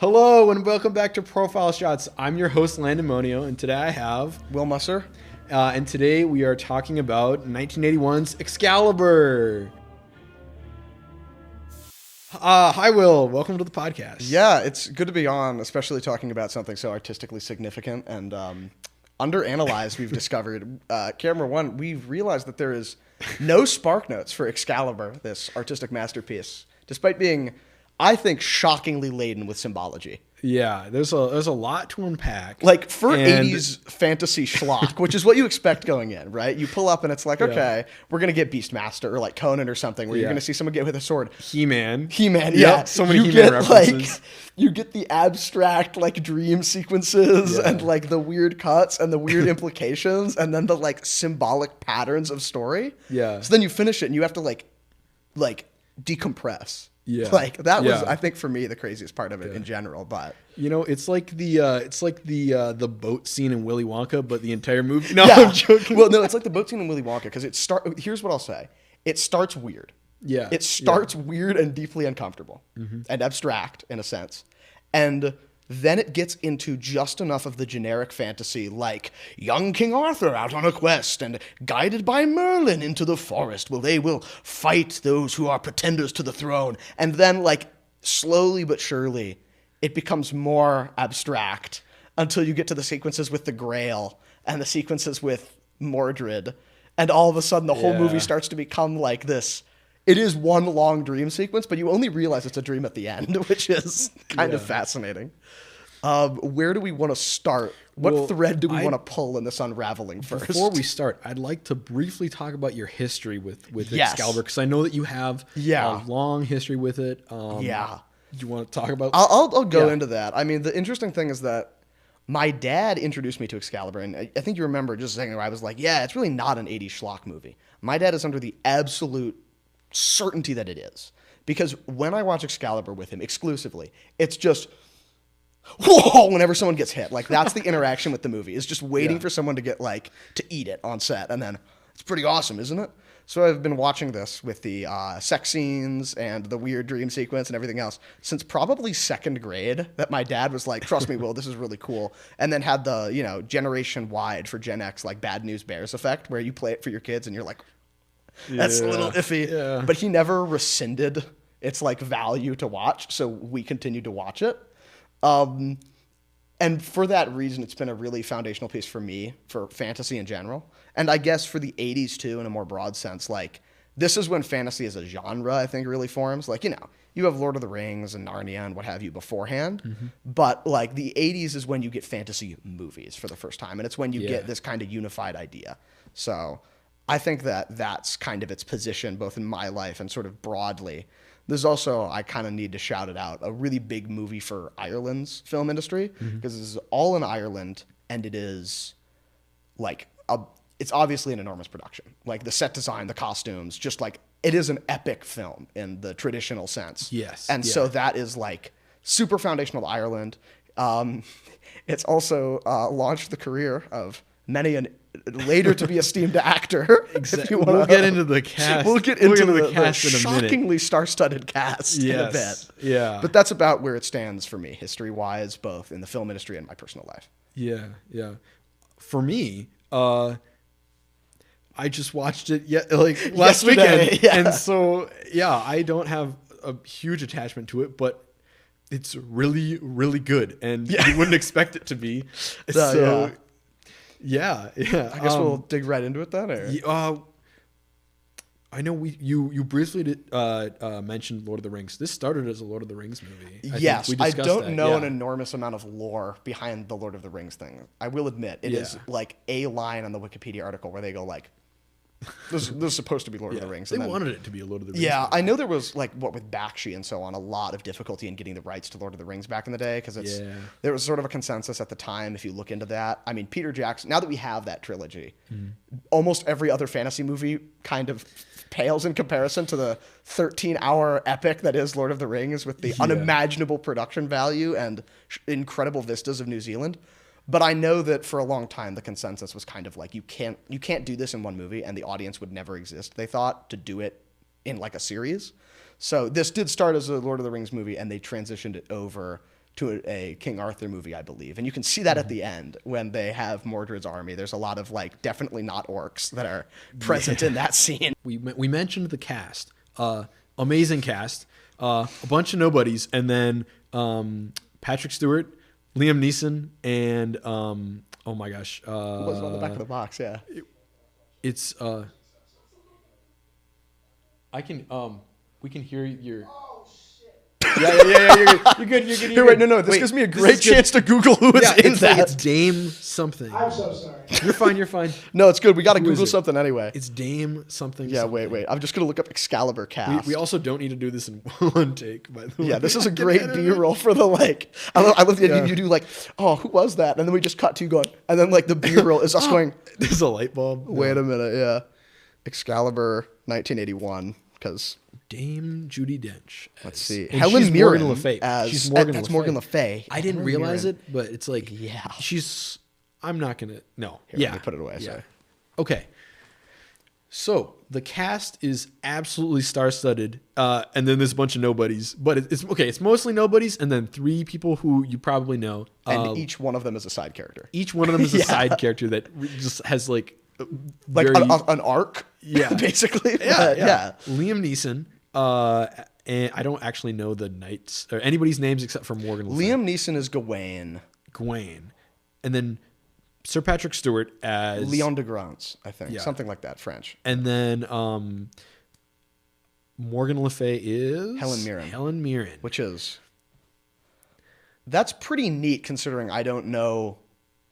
Hello and welcome back to Profile Shots. I'm your host, Landon Muonio, and today I have Will Musser. And today we are talking about 1981's Excalibur. Hi, Will. Welcome to the podcast. Yeah, it's good to be on, especially talking about something so artistically significant and underanalyzed. We've discovered, camera one, we've realized that there is no spark notes for Excalibur, this artistic masterpiece, despite being, I think, shockingly laden with symbology. Yeah, there's a lot to unpack. Like, for 80s fantasy schlock, which is what you expect going in, right? You pull up and it's like, okay, we're going to get Beastmaster or like Conan or something, where you're going to see someone get with a sword. He-Man, yeah. So many He-Man references. Like, you get the abstract, like, dream sequences and, like, the weird cuts and the weird implications and then the, like, symbolic patterns of story. Yeah. So then you finish it and you have to, like decompress. Yeah. Like, that was, I think, for me, the craziest part of it in general. But it's like the boat scene in Willy Wonka, but the entire movie. No, I'm joking. Well, no, it's like the boat scene in Willy Wonka because here's what I'll say. It starts weird. Yeah. It starts weird and deeply uncomfortable and abstract in a sense. And then it gets into just enough of the generic fantasy, like young King Arthur out on a quest and guided by Merlin into the forest where they will fight those who are pretenders to the throne. And then, like, slowly but surely, it becomes more abstract until you get to the sequences with the Grail and the sequences with Mordred. And all of a sudden, the whole movie starts to become like this. It is one long dream sequence, but you only realize it's a dream at the end, which is kind of fascinating. Where do we want to start? What thread do we want to pull in this unraveling first? Before we start, I'd like to briefly talk about your history with Excalibur, because I know that you have a long history with it. Do you want to talk about? I'll go into that. I mean, the interesting thing is that my dad introduced me to Excalibur, and I think you remember just saying where I was like, yeah, it's really not an 80s schlock movie. My dad is under the absolute certainty that it is. Because when I watch Excalibur with him exclusively, it's just, whoa, whenever someone gets hit. Like, that's the interaction with the movie, is just waiting for someone to get, like, to eat it on set. And then, it's pretty awesome, isn't it? So I've been watching this with the sex scenes and the weird dream sequence and everything else since probably second grade, that my dad was like, trust me, Will, this is really cool. And then had the, generation wide for Gen X, like, Bad News Bears effect, where you play it for your kids and you're like, that's a little iffy. Yeah. But he never rescinded its, like, value to watch, so we continued to watch it. And for that reason, it's been a really foundational piece for me, for fantasy in general. And I guess for the 80s, too, in a more broad sense. Like, this is when fantasy as a genre, I think, really forms. Like, you have Lord of the Rings and Narnia and what have you beforehand. But, like, the 80s is when you get fantasy movies for the first time. And it's when you get this kind of unified idea. So I think that that's kind of its position, both in my life and sort of broadly. There's also, I kind of need to shout it out, a really big movie for Ireland's film industry, because this is all in Ireland, and it is, like, it's obviously an enormous production. Like, the set design, the costumes, just, like, it is an epic film in the traditional sense. Yes. And so that is, like, super foundational to Ireland. It's also launched the career of many an later to be esteemed actor. Exactly. We'll get into the cast. We'll get into the cast in a minute. Shockingly star-studded cast in a bit. Yeah. But that's about where it stands for me, history-wise, both in the film industry and my personal life. Yeah. For me, I just watched it last weekend. Yeah. And so, I don't have a huge attachment to it, but it's really, really good. And you wouldn't expect it to be. Yeah. I guess we'll dig right into it then. Or? I know you briefly mentioned Lord of the Rings. This started as a Lord of the Rings movie. I don't know an enormous amount of lore behind the Lord of the Rings thing. I will admit, it is like a line on the Wikipedia article where they go like, this is supposed to be Lord of the Rings. They wanted it to be a Lord of the Rings. Yeah, movie. I know there was, like, with Bakshi and so on, a lot of difficulty in getting the rights to Lord of the Rings back in the day, because there was sort of a consensus at the time, if you look into that. I mean, Peter Jackson, now that we have that trilogy, almost every other fantasy movie kind of pales in comparison to the 13-hour epic that is Lord of the Rings, with the unimaginable production value and incredible vistas of New Zealand. But I know that for a long time, the consensus was kind of like, you can't do this in one movie, and the audience would never exist, they thought, to do it in, like, a series. So this did start as a Lord of the Rings movie, and they transitioned it over to a King Arthur movie, I believe. And you can see that at the end when they have Mordred's army. There's a lot of like definitely not orcs that are present in that scene. We mentioned the cast. Amazing cast. A bunch of nobodies, and then Patrick Stewart, Liam Neeson, and oh my gosh, Who was it on the back of the box? Yeah, it's I can we can hear your. Yeah. You're good. Here, wait, no. This gives me a great chance to Google who is in that. It's Dame something. I'm so sorry. You're fine. No, it's good. We got to Google something anyway. It's Dame something. Yeah, something. wait. I'm just gonna look up Excalibur cast. We also don't need to do this in one take, by the way. Yeah, this is a great B-roll for the like. I love the idea you do like, oh, who was that? And then we just cut to you going, and then like the B-roll is us going. There's a light bulb. Wait a minute, yeah. Excalibur, 1981, because. Dame Judi Dench. Let's see. And Helen she's Mirren Morgan Le Fay. as Morgan that's Le Morgan Fay. Le Fay. I didn't Helen realize Mirren. it, but it's like she's. I'm not gonna. No. Here, let me put it away. Yeah. Sorry. Okay. So the cast is absolutely star-studded, and then there's a bunch of nobodies. But it's okay. It's mostly nobodies, and then 3 people who you probably know. And each one of them is a side character. Each one of them is a side character that just has like an arc. Yeah, basically. Yeah. Liam Neeson. And I don't actually know the knights or anybody's names except for Morgan Le Fay. Liam Neeson is Gawain. And then Sir Patrick Stewart as Leon de Grance, I think, something like that, French. And then Morgan Le Fay is Helen Mirren, which is that's pretty neat considering I don't know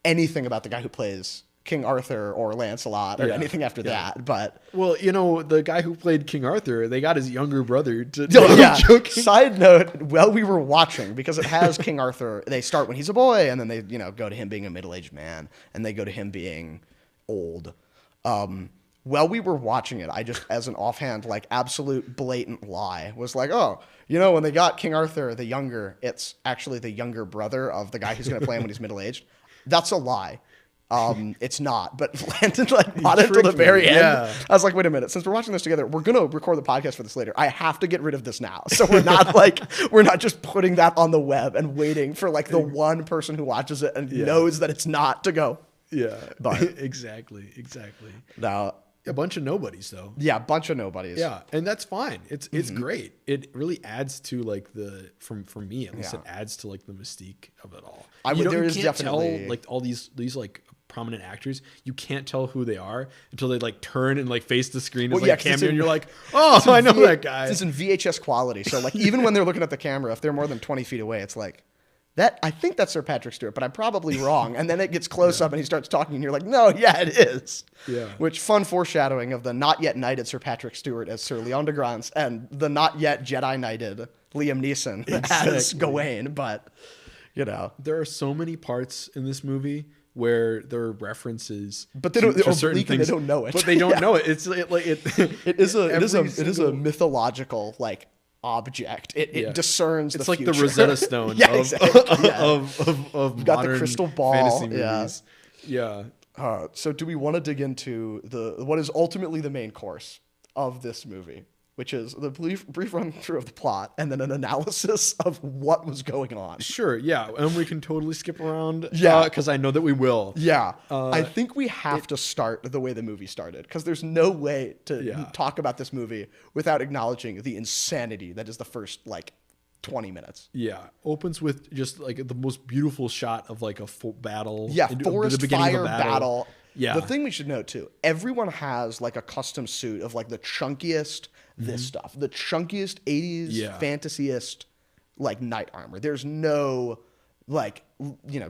anything about the guy who plays King Arthur or Lancelot or anything after that, but well, the guy who played King Arthur, they got his younger brother to Side note, while we were watching, because it has King Arthur, they start when he's a boy, and then they go to him being a middle-aged man, and they go to him being old. While we were watching it, I just, as an offhand, like absolute blatant lie, was like, oh, when they got King Arthur the younger, it's actually the younger brother of the guy who's going to play him when he's middle-aged. That's a lie. It's not, but Landon bought it to the very end. Yeah. I was like, wait a minute, since we're watching this together, we're gonna record the podcast for this later. I have to get rid of this now. So we're not just putting that on the web and waiting for like the one person who watches it and knows that it's not to go. Yeah. But exactly. Now a bunch of nobodies though. Yeah, a bunch of nobodies. Yeah, and that's fine. It's great. It really adds to like for me at least, it adds to like the mystique of it all. You can't tell like all these like prominent actors, you can't tell who they are until they like turn and like face the screen as like a cameo, and you're like, oh, I know that guy. It's in VHS quality, so like even when they're looking at the camera, if they're more than 20 feet away, it's like that. I think that's Sir Patrick Stewart, but I'm probably wrong. And then it gets close up, and he starts talking, and you're like, no, yeah, it is. Yeah. Which fun foreshadowing of the not yet knighted Sir Patrick Stewart as Sir Leon de Grance and the not yet Jedi knighted Liam Neeson as Gawain, but there are so many parts in this movie where there are references, but they don't. To certain things, they don't know it. But they don't know it. It's it is a mythological like object. It discerns. It's the like future. the Rosetta Stone of You've got modern the crystal ball fantasy movies. Yeah. So do we want to dig into what is ultimately the main course of this movie, which is the brief run through of the plot and then an analysis of what was going on? Sure, yeah. And we can totally skip around, because I know that we will. Yeah. I think we have to start the way the movie started, because there's no way to talk about this movie without acknowledging the insanity that is the first, 20 minutes. Yeah. Opens with just, the most beautiful shot of, a full battle. Yeah, forest fire battle. Yeah. The thing we should note, too, everyone has, a custom suit of, the chunkiest this stuff. The chunkiest 80s fantasyist knight armor. There's no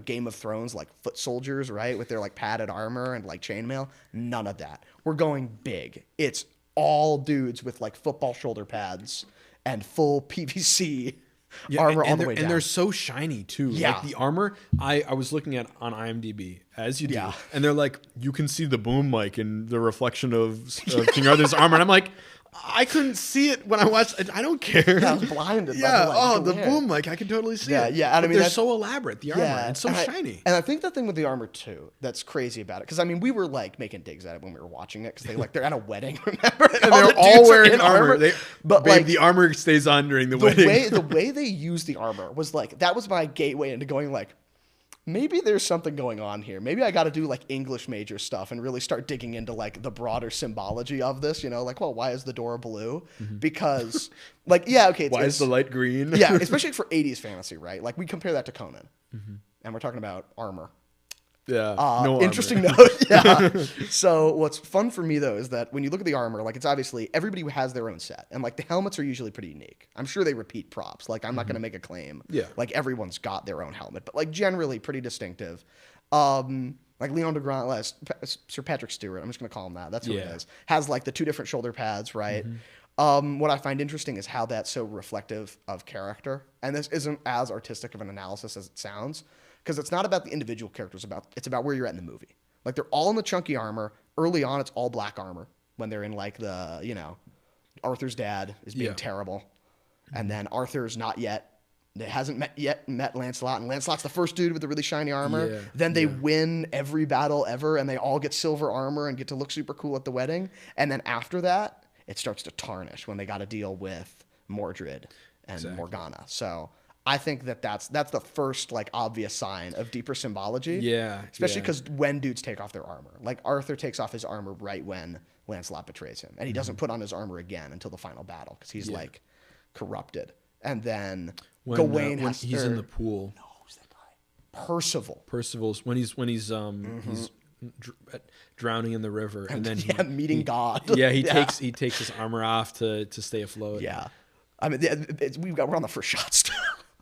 Game of Thrones foot soldiers, right? With their padded armor and chainmail. None of that. We're going big. It's all dudes with football shoulder pads and full PVC armor all the way down. And they're so shiny too. Yeah. The armor, I was looking at on IMDb, as you do. And they're you can see the boom mic and the reflection of King Arthur's armor. And I'm like, I couldn't see it when I watched it. I don't care. Yeah, I was blinded. Yeah. By The boom mic. I can totally see it. Yeah. And I mean, they're so elaborate. The armor. And so shiny. And I think the thing with the armor too that's crazy about it, because I mean, we were like making digs at it when we were watching it, because they're at a wedding, remember? And they're all wearing armor. But babe, the armor stays on during the wedding. The way they used the armor was like, that was my gateway into going like, maybe there's something going on here. Maybe I got to do like English major stuff and really start digging into like the broader symbology of this, like, well, why is the door blue? Because like, yeah, okay. Why is the light green? Yeah. Especially for 80s fantasy, right? Like we compare that to Conan and we're talking about armor. Yeah. No interesting note. Yeah. So what's fun for me though is that when you look at the armor, like it's obviously everybody has their own set, and like the helmets are usually pretty unique. I'm sure they repeat props. Like I'm not going to make a claim. Yeah. Like everyone's got their own helmet, but like generally pretty distinctive. Like Leon de Grand, Sir Patrick Stewart, I'm just going to call him that. That's who it is. Has like the 2 different shoulder pads, right? What I find interesting is how that's so reflective of character, and this isn't as artistic of an analysis as it sounds. Because it's not about the individual characters, it's about where you're at in the movie. Like they're all in the chunky armor. Early on, it's all black armor. When they're in like Arthur's dad is being terrible, and then Arthur's not yet. It hasn't met Lancelot, and Lancelot's the first dude with the really shiny armor. Yeah, then they win every battle ever, and they all get silver armor and get to look super cool at the wedding. And then after that, it starts to tarnish when they got to deal with Mordred and Morgana. So I think that's the first like obvious sign of deeper symbology. Yeah. Especially because when dudes take off their armor, like Arthur takes off his armor right when Lancelot betrays him, and he doesn't put on his armor again until the final battle because he's like corrupted. And then Gawain when he's in the pool. No, who's that guy? Percival's when he's drowning in the river, and then meeting God. Yeah, he takes his armor off to stay afloat. Yeah, I mean we're on the first shot still.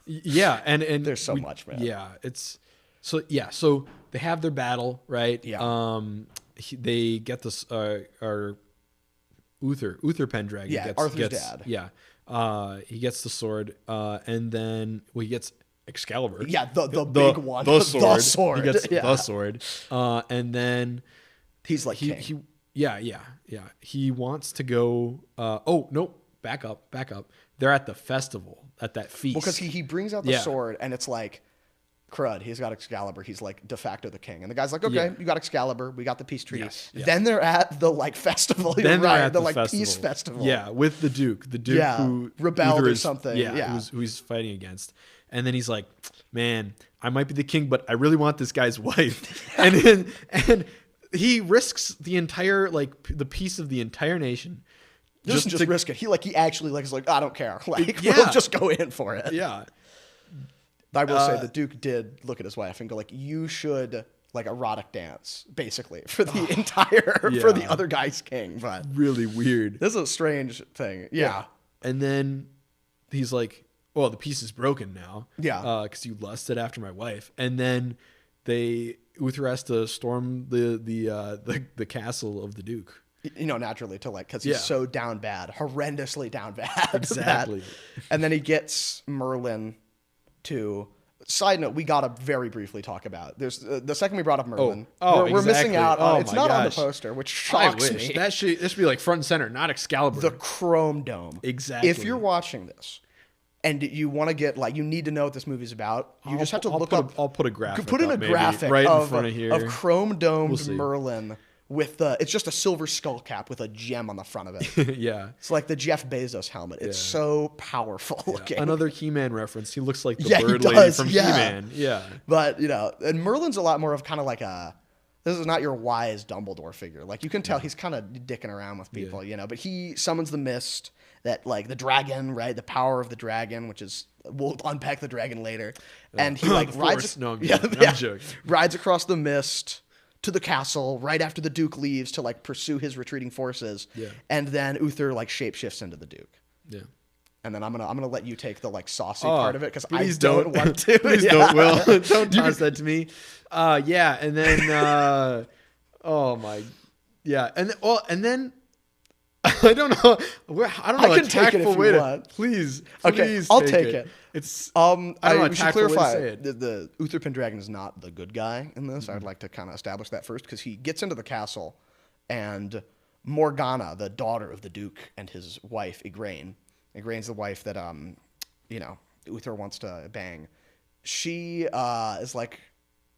Yeah, and there's so much, man. Yeah, so they have their battle, right? Yeah. They get this Uther Pendragon. Yeah, Arthur's dad. Yeah. He gets the sword, and then he gets Excalibur. Yeah, the big one. The sword. The sword. He gets the sword. And then he's like king. He wants to go. Oh no! Back up. They're at the festival, at that feast. Because he brings out the sword, and it's like, crud, he's got Excalibur. He's like de facto the king. And the guy's like, okay, you got Excalibur. We got the peace treaty. Yes. Then they're at the like festival. You're right. The like festival. Peace festival. Yeah, with the Duke. The Duke who rebelled or something. Who he's fighting against. And then he's like, man, I might be the king, but I really want this guy's wife. and he risks the entire, like the peace of the entire nation. Just risk it. He actually is like, I don't care. Like, we'll just go in for it. Yeah. I will say the Duke did look at his wife and go like, you should like erotic dance basically for the for the other guy's king. But really weird. This is a strange thing. Yeah. And then he's like, well, the peace is broken now. Yeah. Because you lusted after my wife. And then Uther has to storm the castle of the Duke. Naturally to like, because he's so down bad, horrendously down bad. Exactly. And then he gets Merlin to. Side note, we gotta very briefly talk about. There's the second we brought up Merlin. We're missing out on. It's not on the poster, which shocks me. That should be like front and center, not Excalibur. The Chrome Dome. Exactly. If you're watching this and you want to get you need to know what this movie's about, you just have to look up. I'll put a graphic. Put in a graphic right in front of here of Chrome Domed Merlin. With it's just a silver skull cap with a gem on the front of it. Yeah. It's like the Jeff Bezos helmet. It's so powerful looking. Another He-Man reference. He looks like the bird lady from He-Man. Yeah. But, and Merlin's a lot more of kind of like this is not your wise Dumbledore figure. Like you can tell he's kind of dicking around with people, but he summons the mist, that like the dragon, right? The power of the dragon, which is, we'll unpack the dragon later. And he like rides. No, I'm joking. Rides across the mist to the castle right after the Duke leaves to like pursue his retreating forces. Yeah. And then Uther like shapeshifts into the Duke. Yeah. And then I'm gonna let you take the like saucy part of it because I don't want to. Please don't, Will. Don't toss that to me. And then oh my, and then I don't know. I can take it if you want. Please, okay, I'll take it. It's I should clarify the Uther Pendragon is not the good guy in this. I'd like to kind of establish that first because he gets into the castle and Morgana, the daughter of the Duke, and his wife, Igraine. Igraine's the wife that, Uther wants to bang. She is like,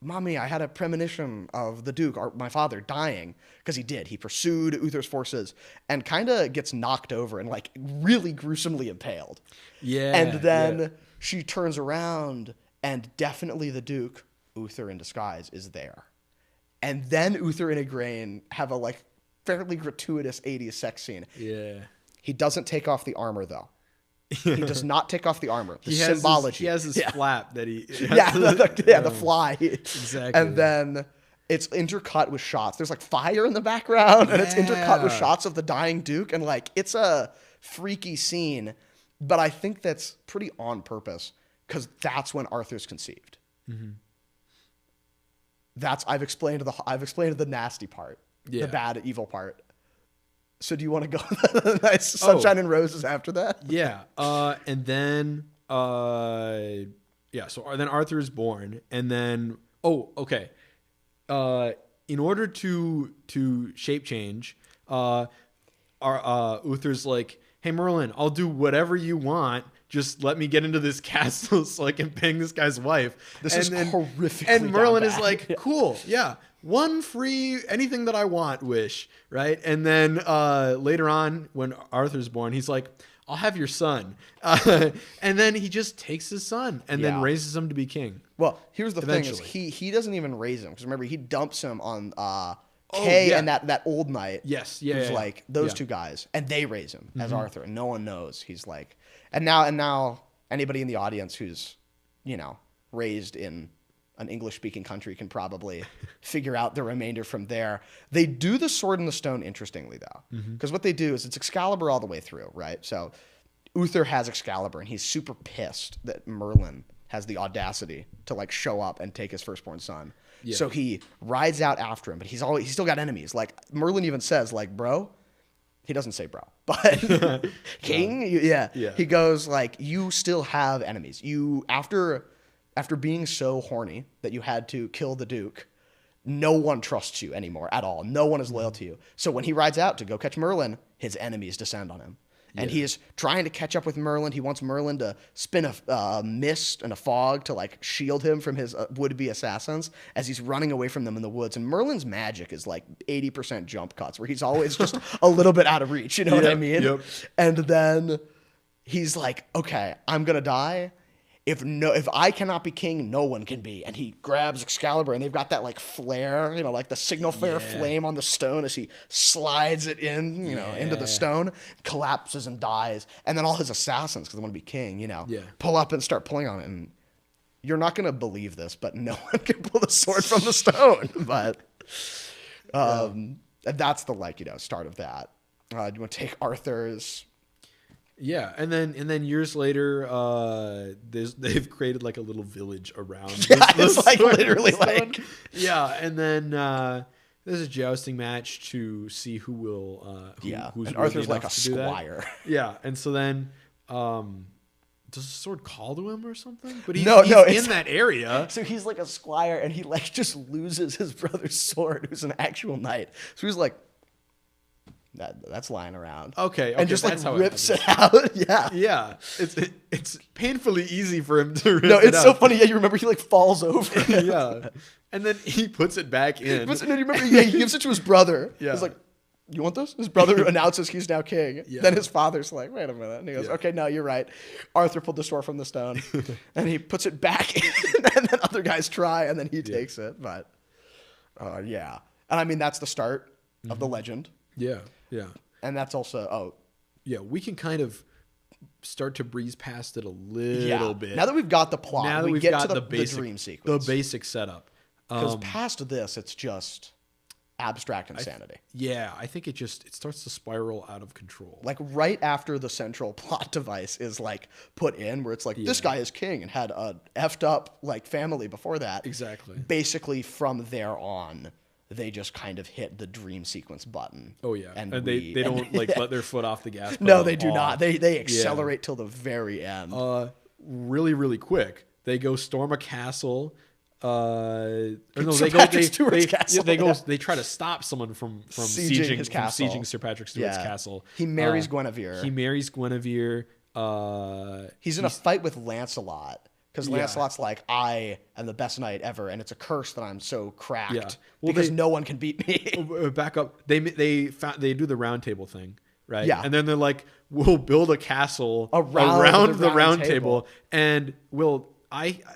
Mommy, I had a premonition of the Duke, my father, dying. Because he did. He pursued Uther's forces and kind of gets knocked over and, like, really gruesomely impaled. Yeah. And then she turns around and definitely the Duke, Uther in disguise, is there. And then Uther and Igraine have a, like, fairly gratuitous 80s sex scene. Yeah. He doesn't take off the armor, though. He does not take off the armor. The symbology. He has his flap that he... the fly. Exactly. And then it's intercut with shots. There's like fire in the background, and it's intercut with shots of the dying Duke. And like, it's a freaky scene, but I think that's pretty on purpose because that's when Arthur's conceived. Mm-hmm. I've explained the nasty part, the bad, evil part. So do you want to go the nice sunshine and roses after that? Yeah. And then, so then Arthur is born, and then, okay. In order to shape change, Uther's like, hey, Merlin, I'll do whatever you want. Just let me get into this castle so I can bang this guy's wife. This is horrifically And Merlin is like, cool, yeah. One free anything that I want wish, right? And then later on, when Arthur's born, he's like, I'll have your son. And then he just takes his son and then raises him to be king. Well, here's the thing is he doesn't even raise him. Because remember, he dumps him on Kay and that old knight. Yes, who's like those two guys. And they raise him as Arthur. And no one knows. He's like, and now anybody in the audience who's, raised in an English-speaking country can probably figure out the remainder from there. They do the Sword in the Stone interestingly, though. Because what they do is it's Excalibur all the way through, right? So Uther has Excalibur, and he's super pissed that Merlin has the audacity to, like, show up and take his firstborn son. Yeah. So he rides out after him, but he's still got enemies. Like, Merlin even says, like, bro... He doesn't say bro, but king, He goes, like, you still have enemies. You, after being so horny that you had to kill the Duke, no one trusts you anymore at all. No one is loyal to you. So when he rides out to go catch Merlin, his enemies descend on him. And he is trying to catch up with Merlin. He wants Merlin to spin a mist and a fog to, like, shield him from his would-be assassins as he's running away from them in the woods. And Merlin's magic is, like, 80% jump cuts, where he's always just a little bit out of reach. You know what I mean? Yep. And then he's like, okay, I'm going to die. If I cannot be king, no one can be. And he grabs Excalibur, and they've got that, like, flare, like the signal flare flame on the stone as he slides it in, into the stone, collapses and dies. And then all his assassins, because they want to be king, pull up and start pulling on it. And you're not going to believe this, but no one can pull the sword from the stone. But that's the, start of that. Do you want to take Arthur's... Yeah, and then years later, they've created like a little village around. It's like literally like and then there's a jousting match to see who will who's and Arthur's like a squire. Yeah, and so then does the sword call to him or something? But he's in that area. So he's like a squire, and he like just loses his brother's sword, who's an actual knight. So he's like. That's lying around. Okay, and just like rips it out. Yeah. It's painfully easy for him to rip it out. No, it's so funny. Yeah, you remember he like falls over. Yeah, and then he puts it back in. No, you remember? Yeah, he gives it to his brother. Yeah, he's like, "You want this?" His brother announces he's now king. Yeah. Then his father's like, "Wait a minute," and he goes, "Okay, no, you're right. Arthur pulled the sword from the stone," and he puts it back in. And then other guys try, and then he takes it. But and I mean that's the start of the legend. Yeah. Yeah. And that's also, we can kind of start to breeze past it a little bit. Now that we've got the plot, we get to the dream sequence. The basic setup. Because past this, it's just abstract insanity. I think it starts to spiral out of control. Like right after the central plot device is like put in, where it's like, this guy is king and had a effed up like family before that. Exactly. Basically from there on, they just kind of hit the dream sequence button. Oh yeah, and they don't like let their foot off the gas pedal. No, they do not. They accelerate till the very end. Really, really quick. They go storm a castle. or no, Sir they go. Patrick Stewart's castle, They go. yeah. They try to stop someone from Sieging his castle. sieging Sir Patrick Stewart's Yeah. castle. He marries Guinevere. He marries Guinevere. He's in a fight with Lancelot because Yeah. Lancelot's like, I am the best knight ever, and it's a curse that I'm so cracked Yeah. Well, because no one can beat me. Back up. They do the round table thing, right? Yeah. And then they're like, we'll build a castle Around the round table. table, and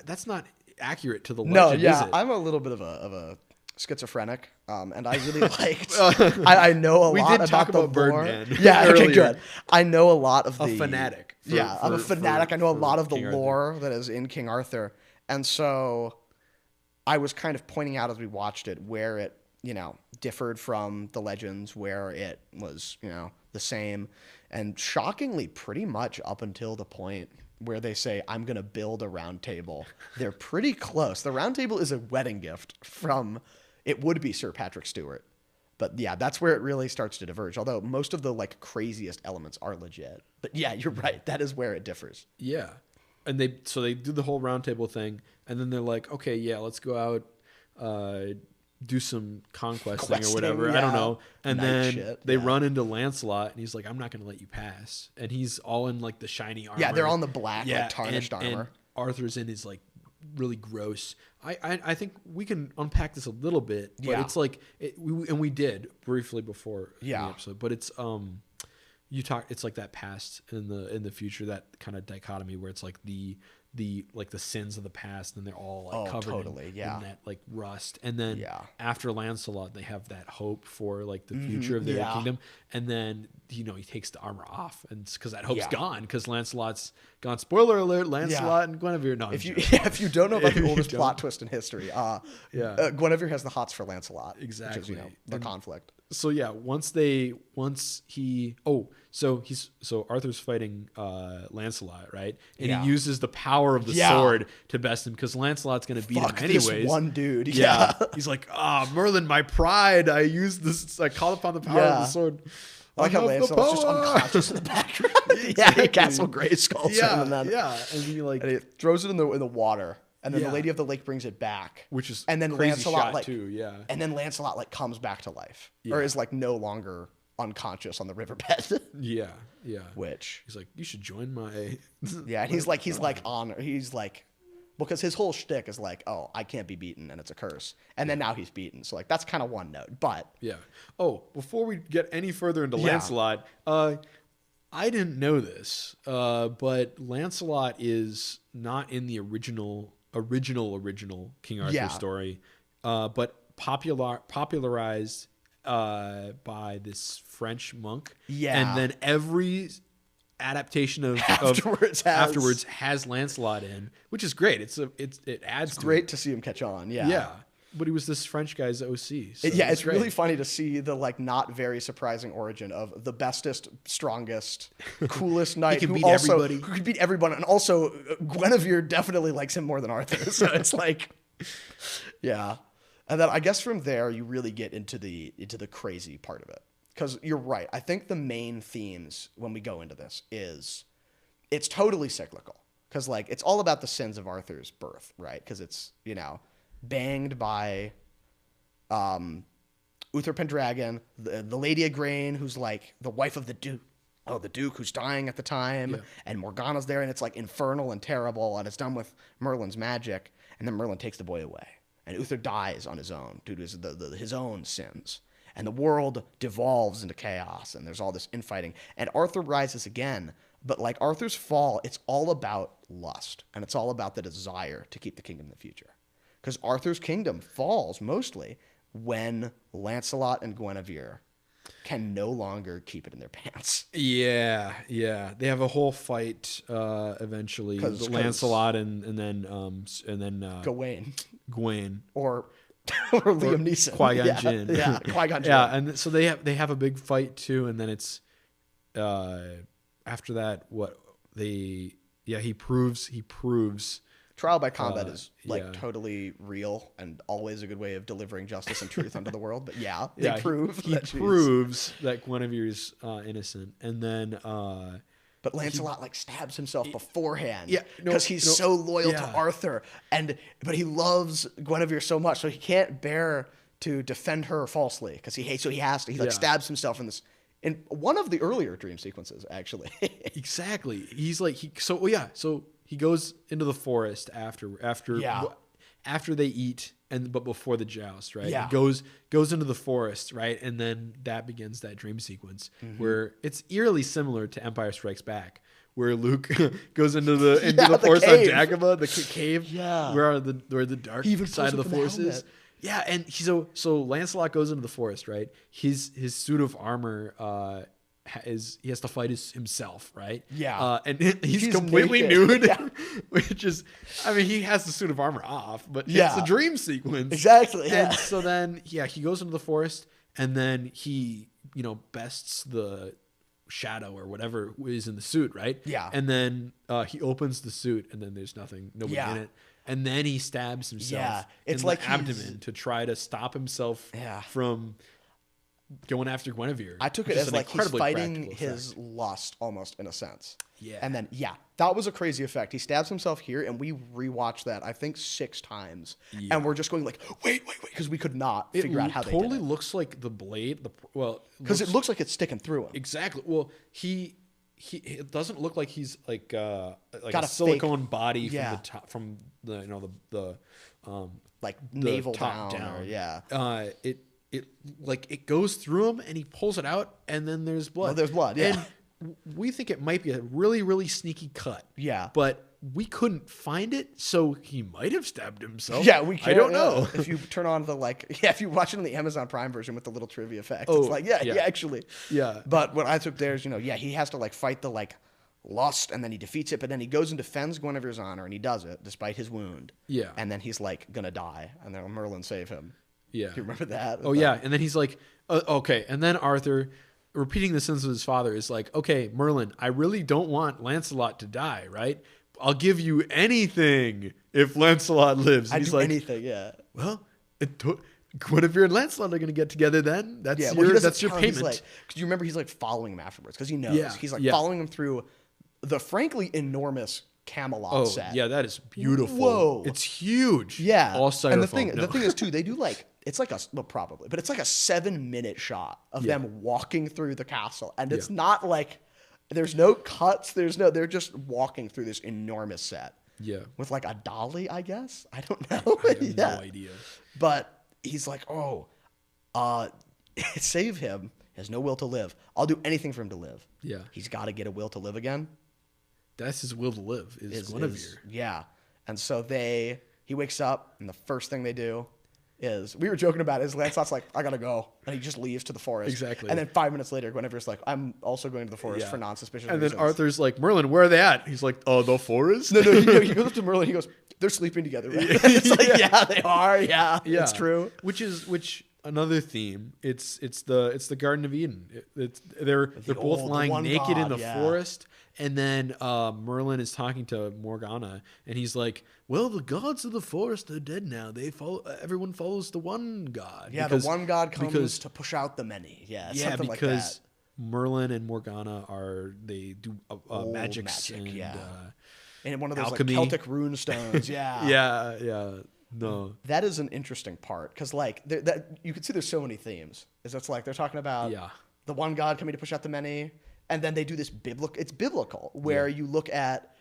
that's not accurate to the legend, No, is yeah, it? I'm a little bit of a schizophrenic, and I really liked. I know a We lot did talk the about lore. Birdman Yeah, okay, earlier. good. I know a lot of A the fanatic. I'm a fanatic. I know a lot of the King Arthur. lore that is in King Arthur, and so I was kind of pointing out as we watched it where it, differed from the legends, where it was, the same, and shockingly, pretty much up until the point where they say, I'm going to build a round table. They're pretty close. The round table is a wedding gift from, it would be Sir Patrick Stewart. But yeah, that's where it really starts to diverge. Although most of the craziest elements are legit. But yeah, you're right. That is where it differs. Yeah. And they do the whole round table thing, and then they're like, okay, yeah, let's go out, do some conquesting or whatever. Yeah. I don't know. And Knight then shit, they yeah. run into Lancelot, and he's like, I'm not going to let you pass. And he's all in the shiny armor. Yeah, they're on the black, tarnished armor. And Arthur's in his really gross. I think we can unpack this a little bit, but it's we did briefly before the episode, but it's it's like that past in the future, that kind of dichotomy where it's like the sins of the past, and they're all covered in that rust, and then after Lancelot they have that hope for the future of their kingdom, and then he takes the armor off, and because that hope's gone, because Lancelot's gone. Spoiler alert: Lancelot and Guinevere. No, if you don't know about the oldest plot twist in history, Guinevere has the hots for Lancelot. Exactly, which is, the conflict. So yeah, so Arthur's fighting Lancelot, right? And he uses the power of the sword to best him, because Lancelot's going to beat him anyways. This one dude. Yeah. He's like, Merlin, my pride. I used this. I called upon the power of the sword. I like how Lancelot's just unconscious in the background. Exactly. He Castle Grayskull. And he and he throws it in the water. And then the Lady of the Lake brings it back, which is and then crazy Lancelot shot too, yeah. And then Lancelot comes back to life, or is no longer unconscious on the riverbed. Yeah. Which he's like, you should join my. Yeah, and he's because his whole shtick is oh, I can't be beaten, and it's a curse. And then now he's beaten, so that's kind of one note. But yeah. Oh, before we get any further into Lancelot, I didn't know this, but Lancelot is not in the original King Arthur story, but popularized by this French monk. Yeah. And then every adaptation of afterwards has Lancelot in, which is great. It adds. It's great to see him catch on. Yeah. Yeah. But he was this French guy's OC. So it's really funny to see the not very surprising origin of the bestest, strongest, coolest knight who could beat everybody, and also Guinevere definitely likes him more than Arthur. So it's yeah. And then I guess from there you really get into the crazy part of it, because you're right. I think the main themes when we go into this is it's totally cyclical, because it's all about the sins of Arthur's birth, right? Because it's banged by Uther Pendragon, the Lady Igraine, who's the wife of the Duke. Oh, the Duke who's dying at the time, and Morgana's there, and it's infernal and terrible, and it's done with Merlin's magic, and then Merlin takes the boy away, and Uther dies on his own due to his own sins, and the world devolves into chaos, and there's all this infighting, and Arthur rises again, but Arthur's fall, it's all about lust, and it's all about the desire to keep the kingdom in the future. Because Arthur's kingdom falls mostly when Lancelot and Guinevere can no longer keep it in their pants. Yeah. They have a whole fight eventually. Lancelot and then Gawain or Liam Neeson, Qui-Gon Jinn. Yeah, Qui-Gon Jinn. Yeah, and so they have a big fight too, and then it's after that he proves. Trial by combat is totally real and always a good way of delivering justice and truth unto the world. But he proves that Guinevere's innocent, and then But Lancelot like stabs himself beforehand. Yeah, because he's so loyal to Arthur, but he loves Guinevere so much, so he can't bear to defend her falsely because he hates. So he has to. He like stabs himself in one of the earlier dream sequences, actually. Exactly. He's like So he goes into the forest after they eat but before the joust, right? Yeah. He goes into the forest, right? And then that begins that dream sequence where it's eerily similar to Empire Strikes Back, where Luke goes into the forest on Dagobah, the cave, where the dark side of the forest is. Yeah, and so Lancelot goes into the forest, right? His suit of armor he has to fight himself, right? Yeah. And he's completely nude, which is, I mean, he has the suit of armor off, but it's a dream sequence. Exactly. Yeah. And so then, he goes into the forest, and then he, bests the shadow or whatever is in the suit, right? Yeah. And then he opens the suit, and then there's nobody in it. And then he stabs himself in the abdomen to try to stop himself from going after Guinevere. I took it as like he's fighting his lust almost in a sense. Yeah. And then, that was a crazy effect. He stabs himself here, and we rewatched that, I think, 6 times. Yeah. And we're just going like, wait, because we could not figure out how they did it. It totally looks like the blade. Because it looks like it's sticking through him. Exactly. Well, it doesn't look like he's like a silicone fake body from the top, from the like navel top down. It goes through him, and he pulls it out, and then there's blood. Well, there's blood, yeah. And we think it might be a really, really sneaky cut. Yeah. But we couldn't find it, so he might have stabbed himself. Yeah, we can't. I don't know. If you turn on if you watch it on the Amazon Prime version with the little trivia effect, it's like, actually. Yeah. But what I took there is, he has to fight the lust, and then he defeats it, but then he goes and defends Guinevere's honor, and he does it despite his wound. Yeah. And then he's gonna die, and then Merlin save him. Yeah. Do you remember that? Oh, yeah. And then he's like, okay. And then Arthur, repeating the sins of his father, is like, okay, Merlin, I really don't want Lancelot to die, right? I'll give you anything if Lancelot lives. I'd do anything, yeah. Well, Guinevere and Lancelot are going to get together then. That's your payment. Because you remember he's following him afterwards because he knows. Yeah. He's following him through the frankly enormous Camelot set. Yeah, that is beautiful. Whoa. It's huge. Yeah. All styrofoam. And the thing is, too, they do it's like a 7-minute shot of them walking through the castle. And it's not there's no cuts. They're just walking through this enormous set. Yeah. With a dolly, I guess. I don't know. I have no idea. But he's like, save him. He has no will to live. I'll do anything for him to live. Yeah. He's got to get a will to live again. That's his will to live, is Guinevere. Yeah. And so he wakes up, and the first thing they do is, we were joking about it, is Lancelot's like, I gotta go. And he just leaves to the forest. Exactly. And then 5 minutes later, Guinevere's like, I'm also going to the forest for non-suspicious reasons. And then Arthur's like, Merlin, where are they at? He's like, the forest? No, he goes up to Merlin, he goes, they're sleeping together, right? It's like, they are, it's true. Which another theme, it's the Garden of Eden. They're both lying naked in the forest. And then Merlin is talking to Morgana, and he's like, "Well, the gods of the forest are dead now. Everyone follows the one god. Yeah, the one god comes to push out the many. Yeah, something like that. Because Merlin and Morgana they do magic, and one of those alchemy. Celtic rune stones. Yeah, yeah. No, that is an interesting part because that you can see there's so many themes. It's they're talking about the one god coming to push out the many. And then they do this biblical, where you look at,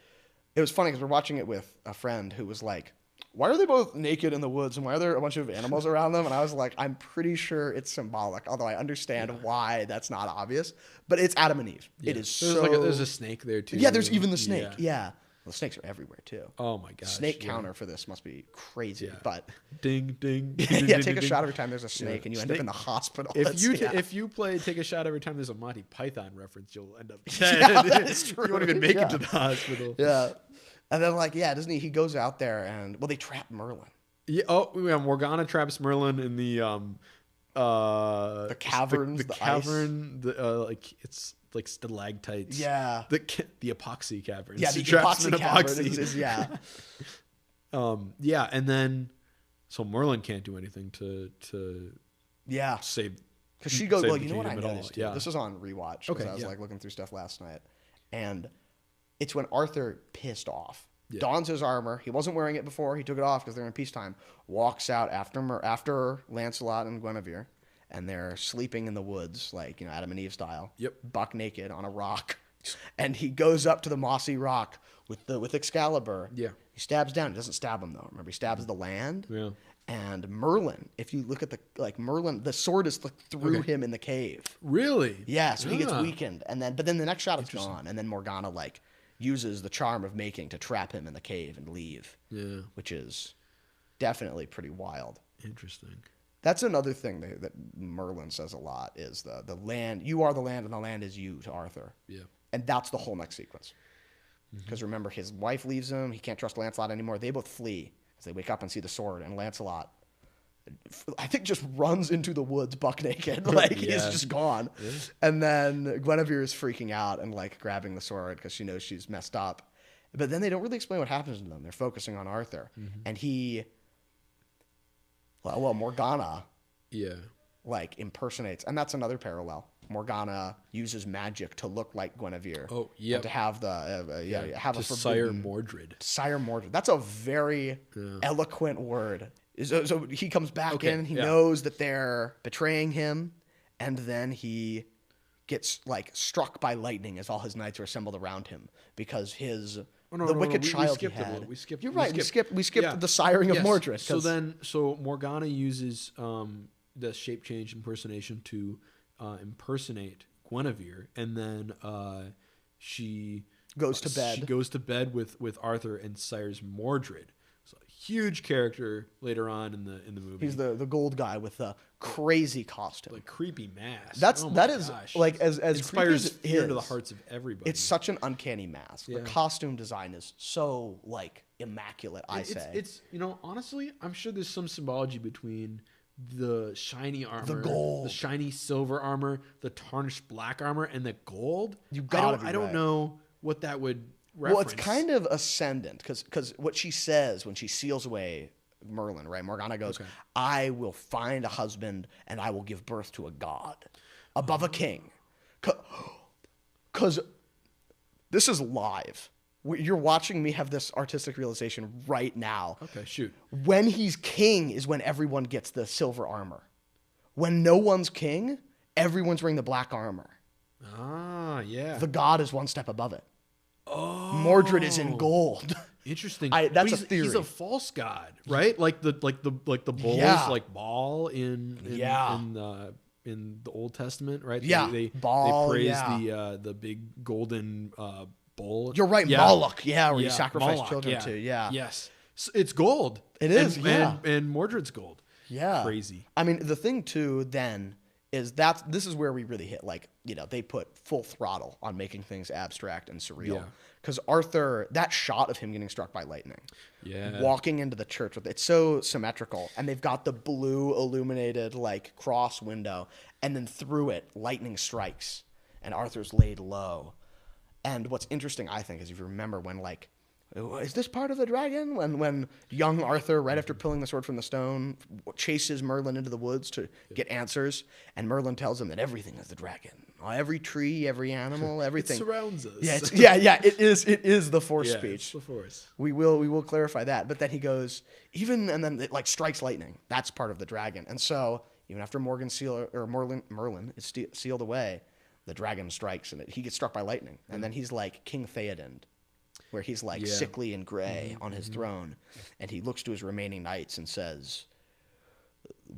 it was funny because we're watching it with a friend who was like, why are they both naked in the woods and why are there a bunch of animals around them? And I was like, I'm pretty sure it's symbolic, although I understand why that's not obvious. But it's Adam and Eve. Yeah. It is there's a snake there too. Yeah, there's even the snake. Yeah. Well, the snakes are everywhere too. Oh my gosh. Snake counter for this must be crazy. Yeah. But ding ding. Take a shot every time there's a snake and you end up in the hospital. If you play take a shot every time there's a Monty Python reference, you'll end up dead. That's true. You won't even make it to the hospital. Yeah. And then doesn't he goes out there and they trap Merlin. Yeah. Oh, yeah. Morgana traps Merlin in the caverns, the cavern. It's like stalactites. Yeah. The epoxy caverns. Yeah, the epoxy cavern yeah, and then so Merlin can't do anything to save. Because she goes, you know what I noticed? Yeah. This was on rewatch because I was looking through stuff last night. And it's when Arthur, pissed off, Yeah. dons his armor. He wasn't wearing it before. He took it off because they're in peacetime. Walks out after Lancelot and Guinevere, and they're sleeping in the woods, like, you know, Adam and Eve style. Yep. Buck naked on a rock. And he goes up to the mossy rock with Excalibur. Yeah. He stabs down. He doesn't stab him though. Remember, he stabs the land. Yeah. And Merlin, if you look at Merlin, the sword is through him in the cave. Really? Yeah, so he gets weakened, but then the next shot it's gone, and then Morgana like uses the charm of making to trap him in the cave and leave. Yeah. Which is definitely pretty wild. Interesting. That's another thing that Merlin says a lot is the land. You are the land, and the land is you to Arthur. Yeah. And that's the whole next sequence. Because remember, his wife leaves him. He can't trust Lancelot anymore. They both flee as they wake up and see the sword. And Lancelot, I think, just runs into the woods buck naked. Like, he's just gone. Yeah. And then Guinevere is freaking out and, like, grabbing the sword because she knows she's messed up. But then they don't really explain what happens to them. They're focusing on Arthur. And he, Morgana, like, impersonates. And that's another parallel. Morgana uses magic to look like Guinevere. Oh, yeah. To have the have a Sire Mordred. Sire Mordred. That's a very eloquent word. So he comes back in. He knows that they're betraying him, and then he gets like struck by lightning as all his knights are assembled around him because the wicked child he had. We skipped. You're right. We skipped the siring of Mordred. So Morgana uses the shape change impersonation to impersonate Guinevere, and then she goes to bed. She goes to bed with Arthur and sires Mordred. So a huge character later on in the movie. He's the gold guy with the crazy costume, like creepy mask. That is like as inspires creepy fear into the hearts of everybody. It's such an uncanny mask. The costume design is so like immaculate. It's honestly, I'm sure there's some symbology between the shiny armor, the gold, the shiny silver armor, the tarnished black armor, and the gold. I don't know what that would reference. Well, it's kind of ascendant because what she says when she seals away Merlin, right? Morgana goes, "I will find a husband and I will give birth to a god above a king," because this is live. You're watching me have this artistic realization right now. Okay, shoot. When he's king is when everyone gets the silver armor. When no one's king, everyone's wearing the black armor. Ah, yeah. The god is one step above it. Oh, Mordred is in gold. Interesting. That's a theory. He's a false god, right? Like the bulls, like Baal in the Old Testament, right? Yeah, Baal. They praise the big golden bull. You're right, Moloch. Yeah, where you sacrifice Moloch, children to. Yeah, yes, so it's gold. It is. And Mordred's gold. Yeah, crazy. I mean, the thing too then is this is where we really hit. Like, they put full throttle on making things abstract and surreal. Because Arthur, that shot of him getting struck by lightning, walking into the church with it's so symmetrical, and they've got the blue illuminated like cross window, and then through it lightning strikes, and Arthur's laid low. And what's interesting, I think, is if you remember when like, is this part of the dragon? When young Arthur, right after pulling the sword from the stone, chases Merlin into the woods to get answers, and Merlin tells him that everything is the dragon. Every tree, every animal, everything. It surrounds us. It is the Force speech. It's the Force. We will clarify that. But then he goes, and then it like strikes lightning. That's part of the dragon. And so even after Merlin is sealed away, the dragon strikes and he gets struck by lightning. And then he's like King Theoden, where he's like sickly and gray on his throne, and he looks to his remaining knights and says,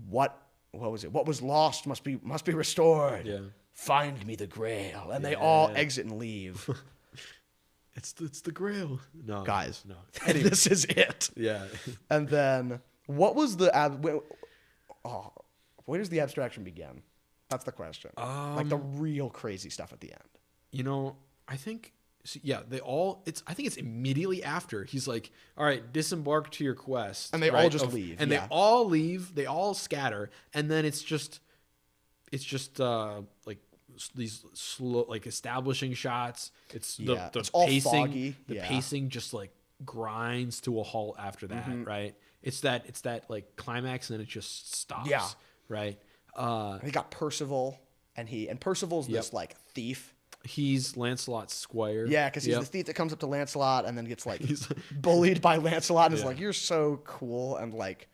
"What was it? What was lost must be restored. Yeah. Find me the Grail." And they all exit and leave. It's the Grail. No, guys, no. Anyway. This is it. Yeah. And then what was where does the abstraction begin? That's the question. Like the real crazy stuff at the end. I think. I think it's immediately after. He's like, all right, disembark to your quest. And they all just leave. And they all leave. They all scatter. And then it's just like these slow, like establishing shots. It's it's all pacing. foggy. The pacing just like grinds to a halt after that, right? It's that like climax and then it just stops. Yeah. Right. They got Percival and Percival's this like thief. He's Lancelot's squire. Yeah, because he's the thief that comes up to Lancelot and then gets like bullied by Lancelot and is like, "You're so cool and like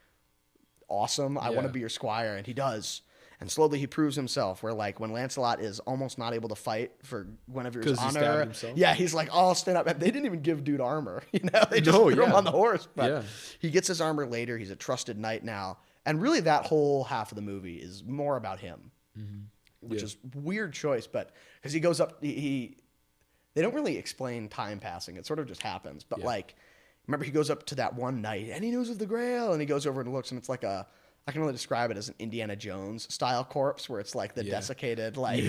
awesome. I want to be your squire," and he does. And slowly he proves himself. Where like when Lancelot is almost not able to fight for Guinevere's honor, he's like, "Oh, stand up." And they didn't even give dude armor. You know, they just threw him on the horse. But he gets his armor later. He's a trusted knight now. And really, that whole half of the movie is more about him, which is weird choice. But because he goes up, they don't really explain time passing. It sort of just happens. But like, remember, he goes up to that one knight and he knows of the Grail, and he goes over and looks, and it's like I can only describe it as an Indiana Jones style corpse, where it's like the desiccated, like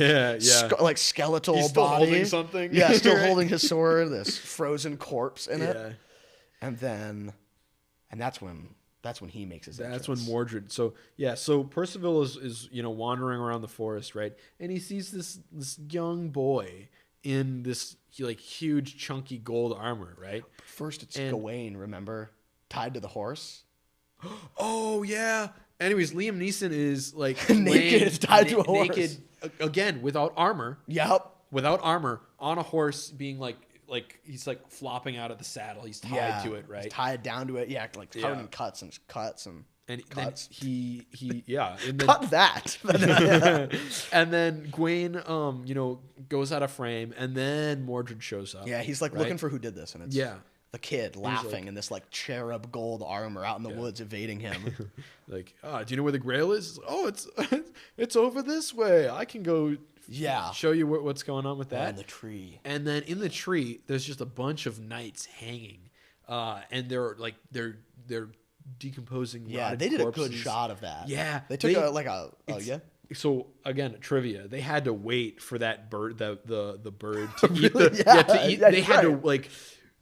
like skeletal He's still body. holding something. Yeah, still holding his sword. This frozen corpse in it. And that's when he makes his entrance. That's when Mordred. So Percival is wandering around the forest, right? And he sees this young boy in this like huge chunky gold armor, right? First it's Gawain, remember? Tied to the horse. Oh yeah. Anyways, Liam Neeson is like naked, tied to a horse. Naked again, without armor. Yep. Without armor, on a horse, being like he's like flopping out of the saddle. He's tied to it, right? He's tied down to it. Yeah, like covered in cuts and cuts. And cuts. Then he and then, cut that. And then Gawain goes out of frame, and then Mordred shows up. Yeah, he's like looking for who did this, and it's the kid laughing like, in this like cherub gold armor out in the woods evading him. Like, do you know where the Grail is? Oh, it's over this way. I can go show you what's going on with that. In the tree. And then in the tree, there's just a bunch of knights hanging. And they're decomposing. Yeah, they did corpses. A good shot of that. Yeah. They took So again, trivia. They had to wait for that bird, the bird to eat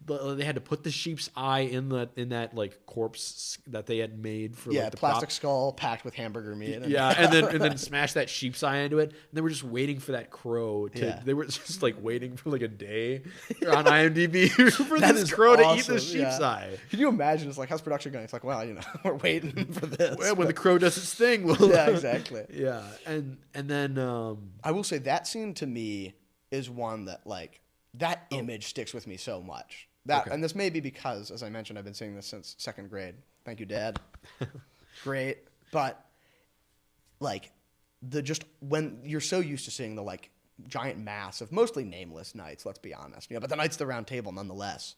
they had to put the sheep's eye in that like corpse that they had made for like the plastic prop. skull packed with hamburger meat. and then smash that sheep's eye into it. And they were just waiting for that crow to. They were just like waiting for like a day on IMDb for this crow to eat the sheep's eye. Can you imagine? It's like, how's production going? It's like, well, we're waiting for this. Well, when the crow does its thing, we'll exactly. Yeah, and then I will say that scene to me is one that like that image sticks with me so much. And this may be because, as I mentioned, I've been seeing this since second grade. Thank you, Dad. Great. But like when you're so used to seeing the like giant mass of mostly nameless knights, let's be honest, but the Knights of the Round Table nonetheless.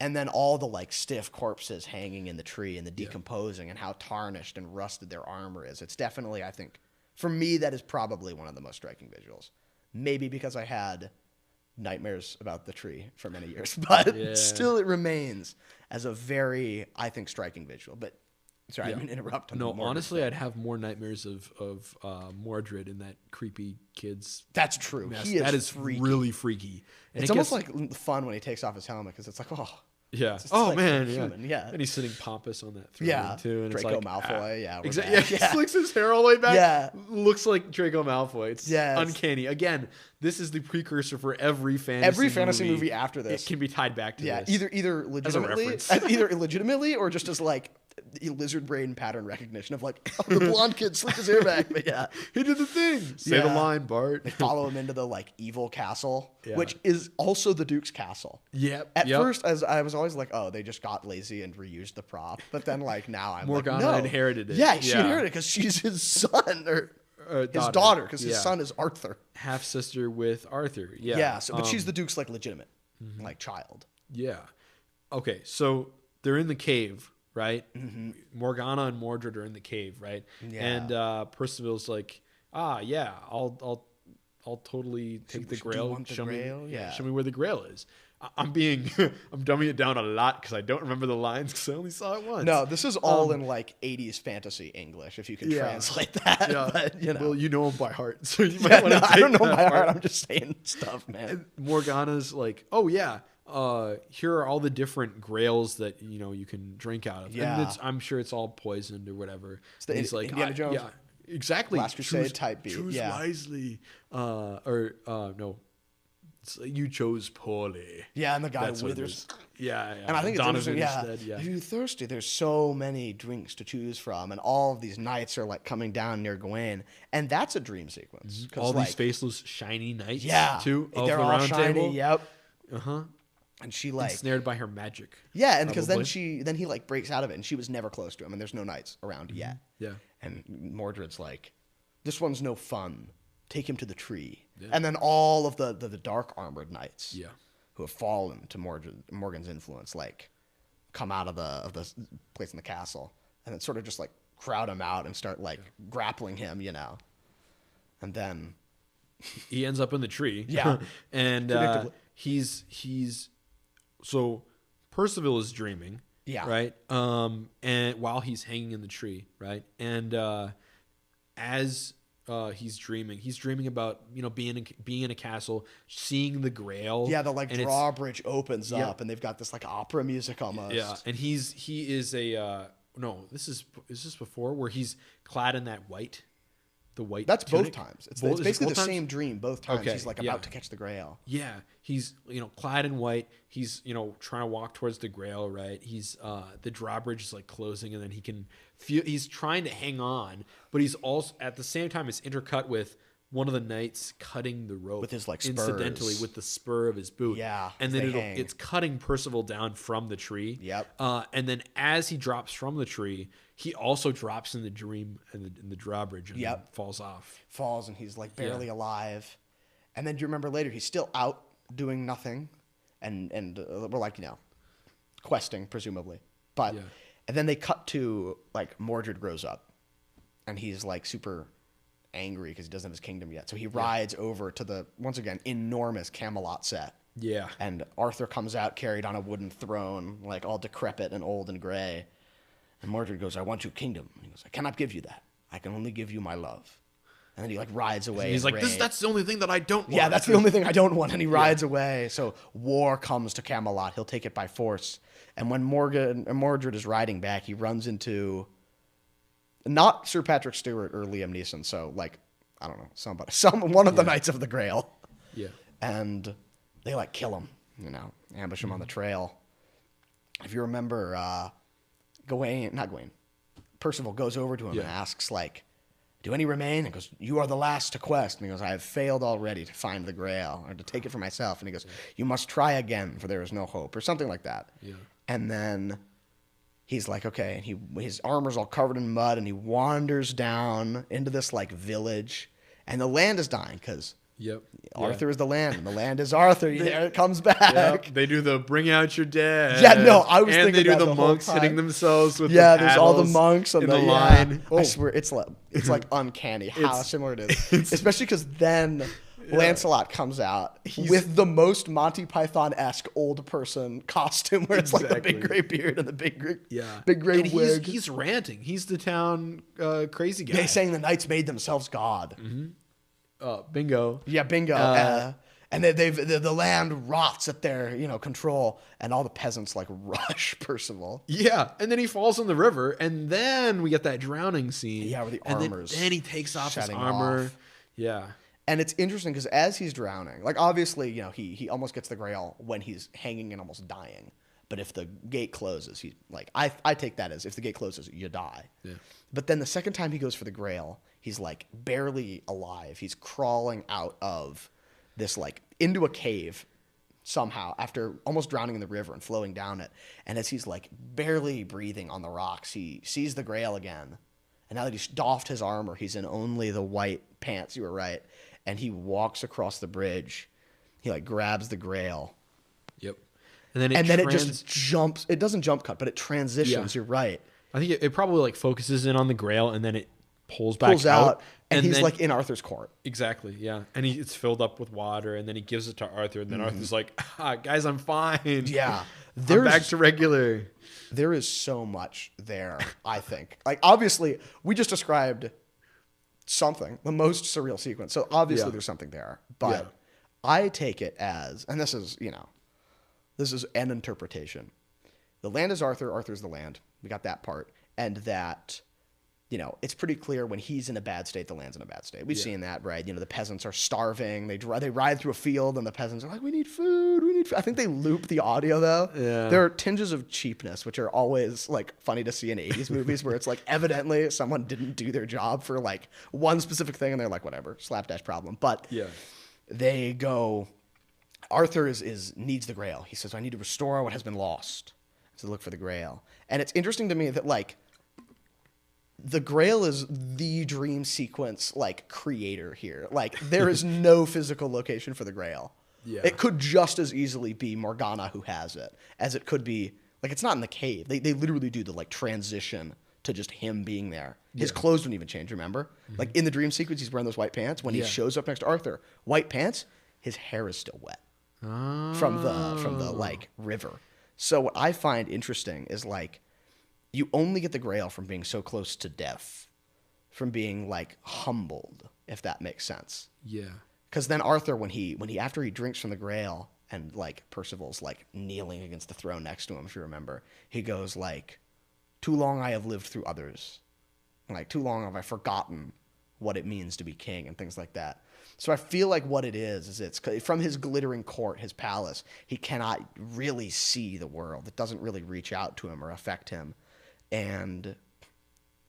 And then all the like stiff corpses hanging in the tree and the decomposing and how tarnished and rusted their armor is. It's definitely, I think, for me, that is probably one of the most striking visuals. Maybe because I had nightmares about the tree for many years, but still it remains as a very, I think, striking visual. But sorry, I didn't interrupt. No, honestly, I'd have more nightmares of Mordred and that creepy kid's. That's true. Mess. That is freaky. Really freaky. And it's almost like fun when he takes off his helmet because it's like, yeah. Oh, like man. Human. Yeah. And he's sitting pompous on that throne too. And Draco it's like, Malfoy. Yeah. Exactly. Yeah. He slicks his hair all the way back. Yeah. Looks like Draco Malfoy. It's uncanny. Again, this is the precursor for every fantasy movie after this. It can be tied back to this. Either legitimately, either illegitimately, or just as like lizard brain pattern recognition of like, the blonde kid slicked his hair back. But he did the thing. Say the line, Bart. They follow him into the like evil castle, which is also the Duke's castle. Yep. At first, as I was always like, they just got lazy and reused the prop. But then like now I'm Morgana like, no. inherited it. Yeah, she inherited it because she's his son or his daughter because his son is Arthur. Half sister with Arthur. Yeah. Yeah. So, but she's the Duke's like legitimate like child. Yeah. Okay. So they're in the cave. Right, Morgana and Mordred are in the cave, right? Yeah. And Percival's like, I'll totally take the Grail. Show me where the Grail is. I'm dumbing it down a lot because I don't remember the lines because I only saw it once. No, this is all in like 80s fantasy English, if you can translate that. Yeah. But, well, you know them by heart, so you might want to. I don't know by heart. I'm just saying stuff, man. And Morgana's like, here are all the different grails that you can drink out of. Yeah, and I'm sure it's all poisoned or whatever. He's like, Indiana Jones. Yeah, exactly. Last Crusade type beat. Choose wisely. No. It's like, you chose poorly. Yeah, and the guy That's what it withers. is. Yeah. And I think it's Donovan interesting, instead, if you're thirsty, there's so many drinks to choose from, and all of these knights are like coming down near Gawain, and that's a dream sequence. All these faceless, shiny knights, too. They're the all round shiny. table. Yep. And she like ensnared by her magic. Yeah, and because then he like breaks out of it, and she was never close to him, and there's no knights around yet. Yeah. And Mordred's like, this one's no fun. Take him to the tree. Yeah. And then all of the dark armored knights, who have fallen to Morgan's influence, like come out of the place in the castle, and then sort of just like crowd him out and start like grappling him, and then he ends up in the tree. Yeah, and he's so Percival is dreaming. Yeah. Right. And while he's hanging in the tree, right, and as he's dreaming about being in a castle, seeing the Grail. Yeah, the like drawbridge opens up, and they've got this like opera music almost. Yeah, and he is a no. Is this before where he's clad in that white. The white. That's tunic. both times. It's basically the same dream both times. Okay, he's like about to catch the Grail. Yeah, he's clad in white. He's trying to walk towards the Grail. Right. He's the drawbridge is like closing, and then he can feel. He's trying to hang on, but he's also at the same time it's intercut with one of the knights cutting the rope with his like spurs. Incidentally with the spur of his boot. Yeah, and then it's cutting Percival down from the tree. Yep. And then as he drops from the tree, he also drops in the dream in the drawbridge and then falls off. Falls, and he's like barely alive. And then do you remember later he's still out doing nothing, and we're like questing presumably, but and then they cut to like Mordred grows up, and he's like super angry because he doesn't have his kingdom yet. So he rides over to the once again enormous Camelot set. Yeah. And Arthur comes out carried on a wooden throne, like all decrepit and old and gray. And Mordred goes, "I want your kingdom." And he goes, "I cannot give you that. I can only give you my love." And then he like rides away. And he's like, that's the only thing that I don't want. Yeah, that's the only thing I don't want. And he rides away. So war comes to Camelot. He'll take it by force. And when Mordred is riding back, he runs into not Sir Patrick Stewart or Liam Neeson. So like, I don't know, one of the Knights of the Grail. Yeah. And they like kill him, ambush him on the trail. If you remember, Percival goes over to him and asks like, "Do any remain?" And goes, "You are the last to quest." And he goes, "I have failed already to find the Grail or to take it for myself." And he goes, "You must try again, for there is no hope," or something like that. Yeah. And then he's like, okay, and his armor's all covered in mud, and he wanders down into this like village, and the land is dying because Arthur is the land, and the land is Arthur. There it comes back. Yep. They do the bring out your dead. Yeah, no, I was and thinking they do that the monks hitting themselves with the there's all the monks on in the line. I swear, it's like uncanny how similar it is, especially because then Lancelot comes out with the most Monty Python-esque old person costume, where it's like the big gray beard and the big gray wig. He's ranting. He's the town crazy guy. They're saying the knights made themselves God. Mm-hmm. Bingo. Yeah, bingo. And the land rots at their control, and all the peasants like rush Percival. Yeah, and then he falls in the river, and then we get that drowning scene. Yeah, where the armor's then he takes off his armor. Off. Yeah. And it's interesting because as he's drowning, like obviously, he almost gets the Grail when he's hanging and almost dying. But if the gate closes, he like I take that as if the gate closes, you die. Yeah. But then the second time he goes for the Grail, he's like barely alive. He's crawling out of this like into a cave somehow after almost drowning in the river and flowing down it. And as he's like barely breathing on the rocks, he sees the Grail again. And now that he's doffed his armor, he's in only the white pants. You were right. And he walks across the bridge. He like grabs the Grail. Yep. And then it just jumps. It doesn't jump cut, but it transitions. Yeah. You're right. I think it probably like focuses in on the Grail, and then it pulls out. And he's like in Arthur's court. Exactly. Yeah. And it's filled up with water, and then he gives it to Arthur, and then Arthur's like, guys, I'm fine. Yeah. I'm back to regular. There is so much there, I think. Like, obviously, we just described something, the most surreal sequence. So obviously there's something there. But I take it as, and this is an interpretation. The land is Arthur, Arthur's the land. We got that part. And that it's pretty clear when he's in a bad state, the land's in a bad state. We've seen that, right? The peasants are starving. They ride through a field, and the peasants are like, we need food, we need food. I think they loop the audio, though. Yeah. There are tinges of cheapness, which are always, like, funny to see in 80s movies, where it's like, evidently, someone didn't do their job for, like, one specific thing, and they're like, whatever, slapdash problem. But they go, Arthur needs the Grail. He says, I need to restore what has been lost. So look for the Grail. And it's interesting to me that, like, the Grail is the dream sequence, like, creator here. Like, there is no physical location for the Grail. Yeah. It could just as easily be Morgana who has it as it could be, like, it's not in the cave. They literally do the, like, transition to just him being there. His clothes don't even change, remember? Mm-hmm. Like, in the dream sequence, he's wearing those white pants. When he shows up next to Arthur, white pants, his hair is still wet from the, like, river. So what I find interesting is, like, you only get the Grail from being so close to death, from being, like, humbled, if that makes sense. Yeah. Because then Arthur, when he after he drinks from the Grail and, like, Percival's, like, kneeling against the throne next to him, if you remember, he goes, like, too long I have lived through others. Like, too long have I forgotten what it means to be king and things like that. So I feel like what it is it's from his glittering court, his palace, he cannot really see the world. It doesn't really reach out to him or affect him. And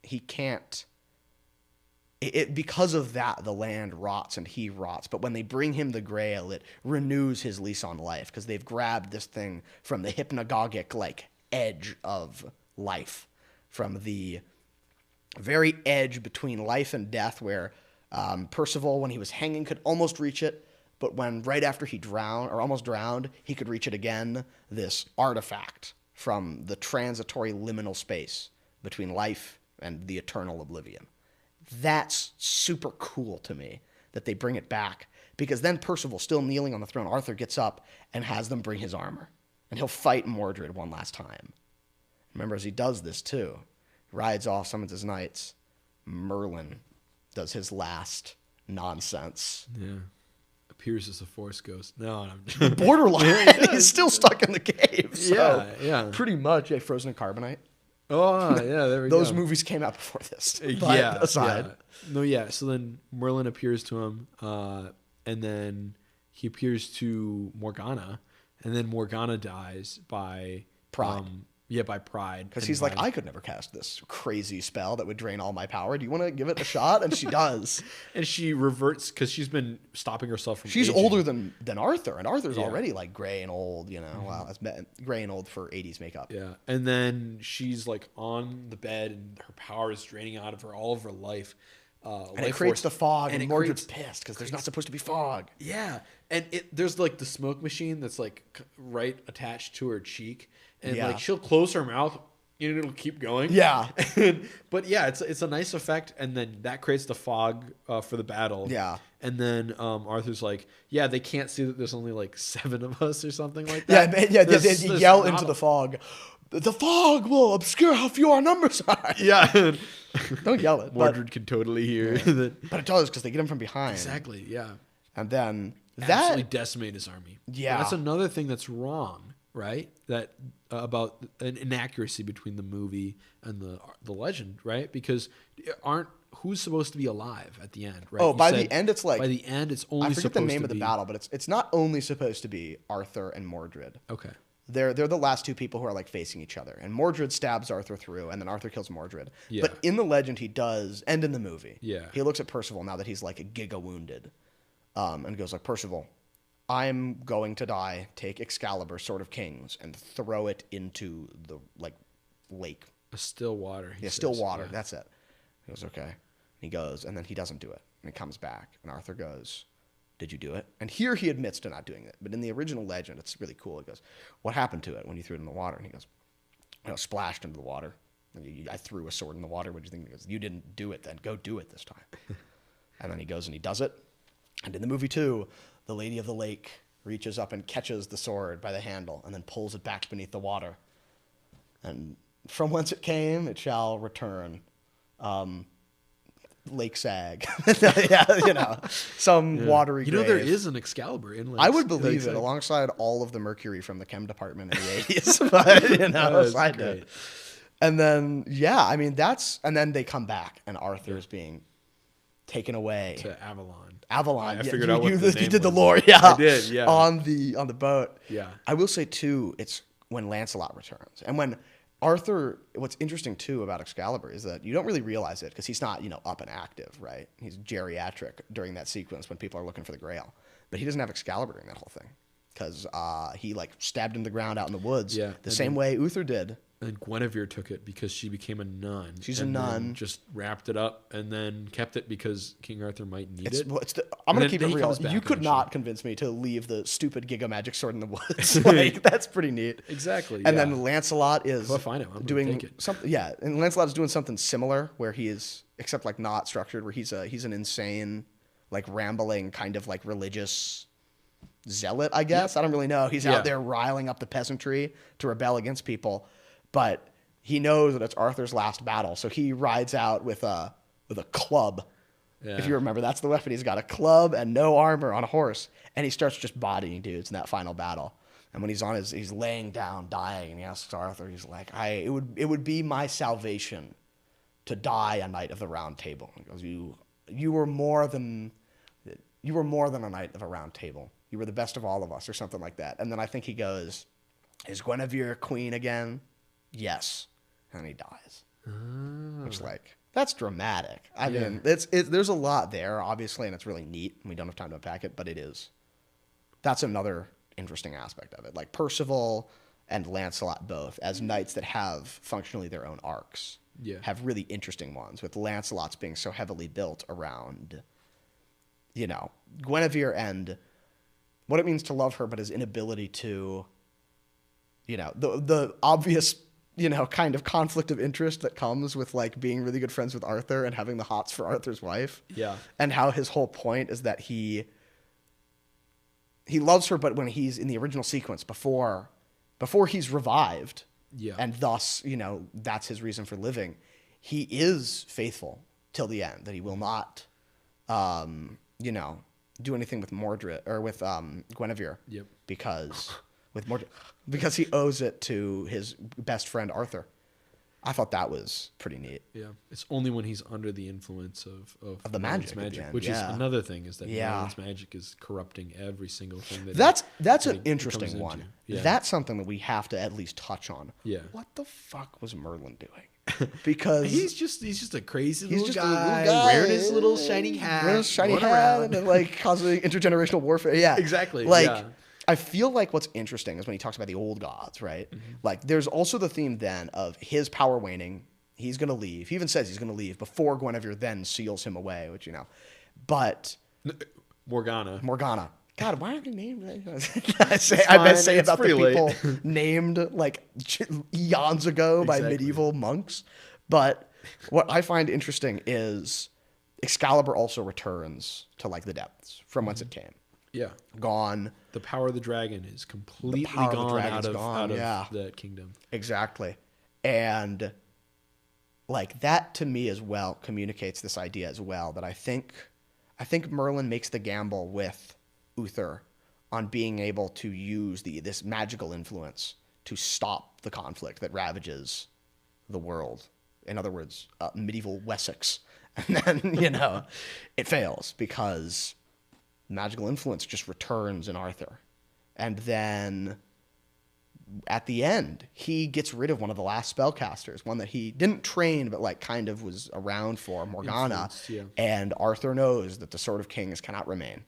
he can't, because of that, the land rots and he rots. But when they bring him the Grail, it renews his lease on life because they've grabbed this thing from the hypnagogic, like, edge of life, from the very edge between life and death where Percival, when he was hanging, could almost reach it. But when right after he drowned or almost drowned, he could reach it again, this artifact from the transitory liminal space between life and the eternal oblivion. That's super cool to me that they bring it back, because then Percival, still kneeling on the throne, Arthur gets up and has them bring his armor, and he'll fight Mordred one last time. Remember, as he does this too, he rides off, summons his knights. Merlin does his last nonsense. Yeah. Appears as a Force ghost. No, I'm borderline. He's still stuck in the cave. So yeah. Pretty much a Frozen in Carbonite. Oh, yeah, there we go. Those movies came out before this. But aside. Yeah. No, yeah. So then Merlin appears to him, and then he appears to Morgana, and then Morgana dies by pride. By pride. Because he's like, I could never cast this crazy spell that would drain all my power. Do you want to give it a shot? And she does. And she reverts because she's been stopping herself from She's aging. older than Arthur. And Arthur's already, like, gray and old, Wow, that's gray and old for 80s makeup. Yeah. And then she's, like, on the bed and her power is draining out of her all of her life. And it creates the fog, and Mordred's pissed because there's not supposed to be fog. Yeah. And there's, like, the smoke machine that's, like, right attached to her cheek. And, like, she'll close her mouth and it'll keep going. Yeah. But, yeah, it's a nice effect. And then that creates the fog for the battle. Yeah. And then Arthur's like, yeah, they can't see that there's only, like, 7 of us or something like that. They yell into the fog. The fog will obscure how few our numbers are. Yeah. Don't yell it. Mordred can totally hear that. But it does, because they get him from behind. Exactly, yeah. And then absolutely decimate his army. Yeah. And that's another thing that's wrong, right? That about an inaccuracy between the movie and the legend, right? Because who's supposed to be alive at the end, right? Oh, the end it's like... By the end, it's only supposed to be... I forget the name of the battle, but it's not only supposed to be Arthur and Mordred. Okay. They're the last two people who are, like, facing each other. And Mordred stabs Arthur through, and then Arthur kills Mordred. Yeah. But in the legend, he does, and in the movie, he looks at Percival now that he's, like, a giga wounded, and goes like, Percival, I'm going to die. Take Excalibur, Sword of Kings, and throw it into the, like, lake. A still water. Still water. Yeah. That's it. He goes, okay. He goes, and then he doesn't do it. And he comes back, and Arthur goes, did you do it? And here he admits to not doing it. But in the original legend, it's really cool. He goes, what happened to it when you threw it in the water? And he goes, splashed into the water. I threw a sword in the water. What do you think? He goes, you didn't do it then. Go do it this time. And then he goes and he does it. And in the movie too, the Lady of the Lake reaches up and catches the sword by the handle and then pulls it back beneath the water. And from whence it came, it shall return. Lake Sag. Some watery grave. There is an Excalibur in Lake I would believe it, alongside all of the mercury from the chem department in the 80s. But, That's great. And then, I mean, and then they come back, and Arthur is being taken away to Avalon. I figured out what the name you did the was. lore, I did, yeah. on the boat. Yeah. I will say too, it's when Lancelot returns, and when Arthur. What's interesting too about Excalibur is that you don't really realize it because he's not up and active, right? He's geriatric during that sequence when people are looking for the Grail, but he doesn't have Excalibur during that whole thing because he like stabbed in the ground out in the woods, the same way Uther did. And Guinevere took it because she became a nun. She's a nun. Just wrapped it up and then kept it because King Arthur might need it. I'm going to keep it real. You could not convince me to leave the stupid Giga Magic sword in the woods. Like, that's pretty neat. Exactly. And then Lancelot is doing something. Yeah, and Lancelot is doing something similar where he is, except like not structured, where he's an insane, like rambling kind of like religious zealot, I guess. I don't really know. He's out there riling up the peasantry to rebel against people. But he knows that it's Arthur's last battle, so he rides out with a club. Yeah. If you remember, that's the weapon. He's got a club and no armor on a horse, and he starts just bodying dudes in that final battle. And when he's laying down, dying, and he asks Arthur, he's like, it would be my salvation to die a knight of the Round Table. He goes, you were more than a knight of a Round Table. You were the best of all of us, or something like that. And then I think he goes, is Guinevere queen again? Yes, and he dies. Which, like, that's dramatic. I mean, there's a lot there, obviously, and it's really neat. We don't have time to unpack it, but it is. That's another interesting aspect of it. Like, Percival and Lancelot both, as knights that have functionally their own arcs, have really interesting ones, with Lancelot's being so heavily built around, Guinevere and what it means to love her, but his inability to, the obvious kind of conflict of interest that comes with like being really good friends with Arthur and having the hots for Arthur's wife. Yeah. And how his whole point is that he loves her, but when he's in the original sequence before he's revived, and thus, that's his reason for living, he is faithful till the end, that he will not, do anything with Mordred or with Guinevere. Yep. Because he owes it to his best friend Arthur. I thought that was pretty neat. Yeah, it's only when he's under the influence of the magic, which is another thing, is that Merlin's magic is corrupting every single thing. That's an interesting one. Yeah. That's something that we have to at least touch on. Yeah, what the fuck was Merlin doing? Because he's just a crazy little guy wearing his little shiny hat, and then like causing intergenerational warfare. Yeah, exactly. I feel like what's interesting is when he talks about the old gods, right? Mm-hmm. Like, there's also the theme then of his power waning. He's going to leave. He even says he's going to leave before Guinevere then seals him away, which, But... Morgana. God, why aren't they named? I say about the people named, like, eons ago by medieval monks. But what I find interesting is Excalibur also returns to, like, the depths from whence it came. Yeah. Gone. The power of the dragon is completely gone out of that kingdom. Exactly. And like that to me as well communicates this idea as well that I think Merlin makes the gamble with Uther on being able to use this magical influence to stop the conflict that ravages the world. In other words, medieval Wessex. And then, it fails because magical influence just returns in Arthur. And then at the end, he gets rid of one of the last spellcasters, one that he didn't train, but like kind of was around for, Morgana. And Arthur knows that the Sword of Kings cannot remain.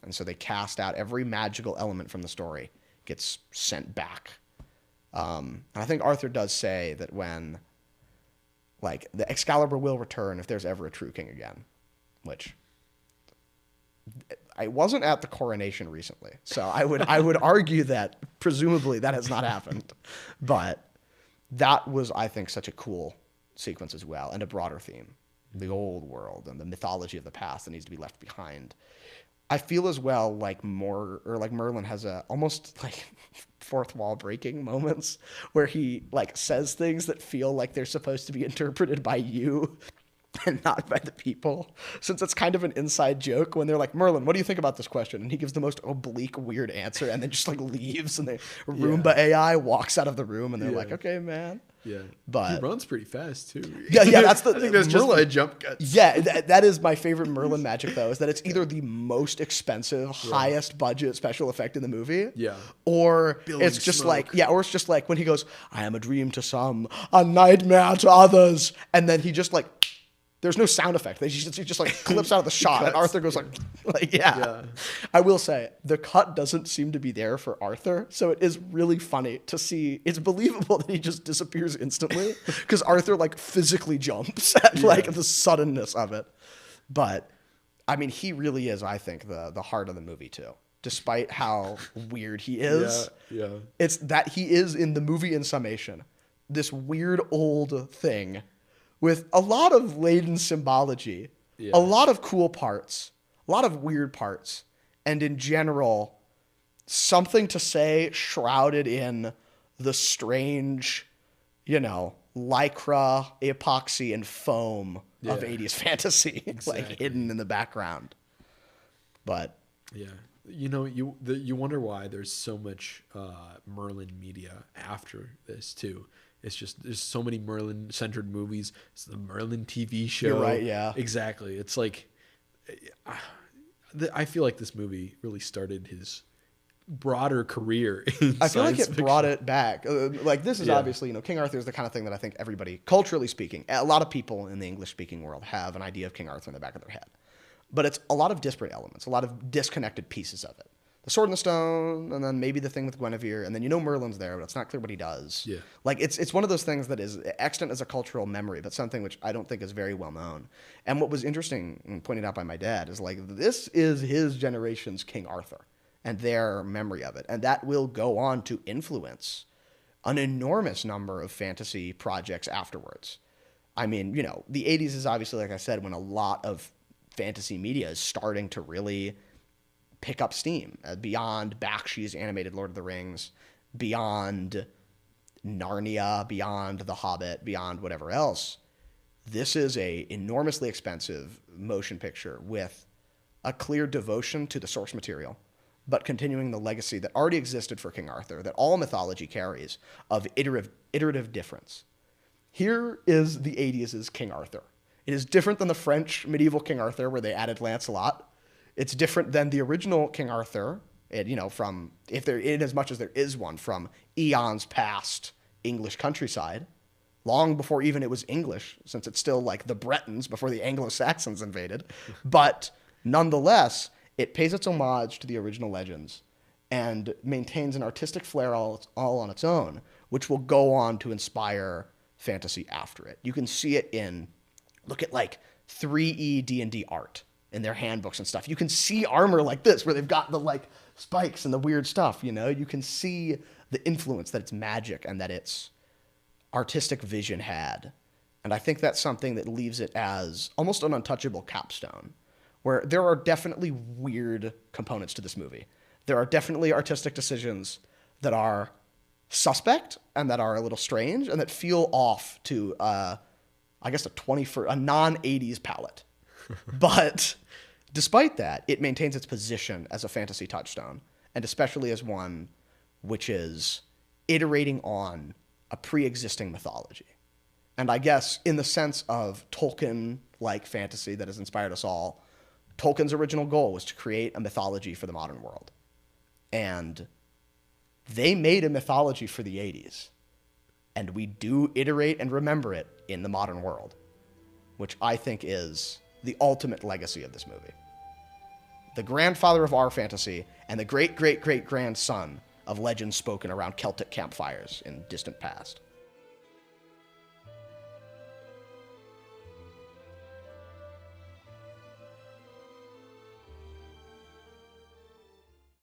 And so they cast out every magical element from the story, gets sent back. And I think Arthur does say that when, like, the Excalibur will return if there's ever a true king again, which... I wasn't at the coronation recently, so I would argue that presumably that has not happened. But that was, I think, such a cool sequence as well, and a broader theme. The old world and the mythology of the past that needs to be left behind. I feel as well like Merlin has a almost like fourth wall breaking moments where he like says things that feel like they're supposed to be interpreted by you and not by the people, since it's kind of an inside joke when they're like, Merlin, what do you think about this question? And he gives the most oblique, weird answer and then just like leaves, and the Roomba AI walks out of the room and they're like, okay, man. Yeah. But he runs pretty fast too. Yeah, that's the I think that's Merlin. just my jump cuts. Yeah, that is my favorite Merlin magic though, is that it's either the most expensive, highest budget special effect in the movie. Yeah. Or Billowing it's just smoke. or it's just like when he goes, I am a dream to some, a nightmare to others. And then he just like, there's no sound effect. He just like clips out of the shot, and Arthur goes like, yeah. I will say the cut doesn't seem to be there for Arthur, so it is really funny to see. It's believable that he just disappears instantly because Arthur like physically jumps at like the suddenness of it. But I mean, he really is, I think, the heart of the movie too. Despite how weird he is, it's that he is in the movie in summation this weird old thing with a lot of laden symbology, a lot of cool parts, a lot of weird parts, and in general, something to say shrouded in the strange, lycra, epoxy, and foam of 80s fantasy, like hidden in the background. But you wonder why there's so much Merlin media after this too. It's just there's so many Merlin-centered movies. It's the Merlin TV show. You're right, yeah. Exactly. It's like I feel like this movie really started his broader career in I feel like it fiction. brought it back. Like this is obviously, King Arthur is the kind of thing that I think everybody, culturally speaking, a lot of people in the English-speaking world have an idea of King Arthur in the back of their head. But it's a lot of disparate elements, a lot of disconnected pieces of it. The Sword in the Stone, and then maybe the thing with Guinevere, and then Merlin's there, but it's not clear what he does. Yeah. Like it's one of those things that is extant as a cultural memory, but something which I don't think is very well known. And what was interesting and pointed out by my dad is like this is his generation's King Arthur and their memory of it. And that will go on to influence an enormous number of fantasy projects afterwards. I mean, the 80s is obviously, like I said, when a lot of fantasy media is starting to really pick up steam beyond Bakshi's animated Lord of the Rings, beyond Narnia, beyond The Hobbit, beyond whatever else. This is a enormously expensive motion picture with a clear devotion to the source material, but continuing the legacy that already existed for King Arthur, that all mythology carries, of iterative difference. Here is the 80s' King Arthur. It is different than the French medieval King Arthur where they added Lancelot. It's different than the original King Arthur, from in as much as there is one from eons past English countryside, long before even it was English, since it's still like the Bretons before the Anglo-Saxons invaded. But nonetheless, it pays its homage to the original legends and maintains an artistic flair all on its own, which will go on to inspire fantasy after it. You can see it look at like 3E D&D art in their handbooks and stuff. You can see armor like this where they've got the like spikes and the weird stuff, You can see the influence that its magic and that its artistic vision had. And I think that's something that leaves it as almost an untouchable capstone, where there are definitely weird components to this movie. There are definitely artistic decisions that are suspect and that are a little strange and that feel off to, a non-80s palette. But despite that, it maintains its position as a fantasy touchstone, and especially as one which is iterating on a pre-existing mythology. And I guess in the sense of Tolkien-like fantasy that has inspired us all, Tolkien's original goal was to create a mythology for the modern world. And they made a mythology for the 80s. And we do iterate and remember it in the modern world, which I think is the ultimate legacy of this movie. The grandfather of our fantasy and the great-great-great-grandson of legends spoken around Celtic campfires in distant past.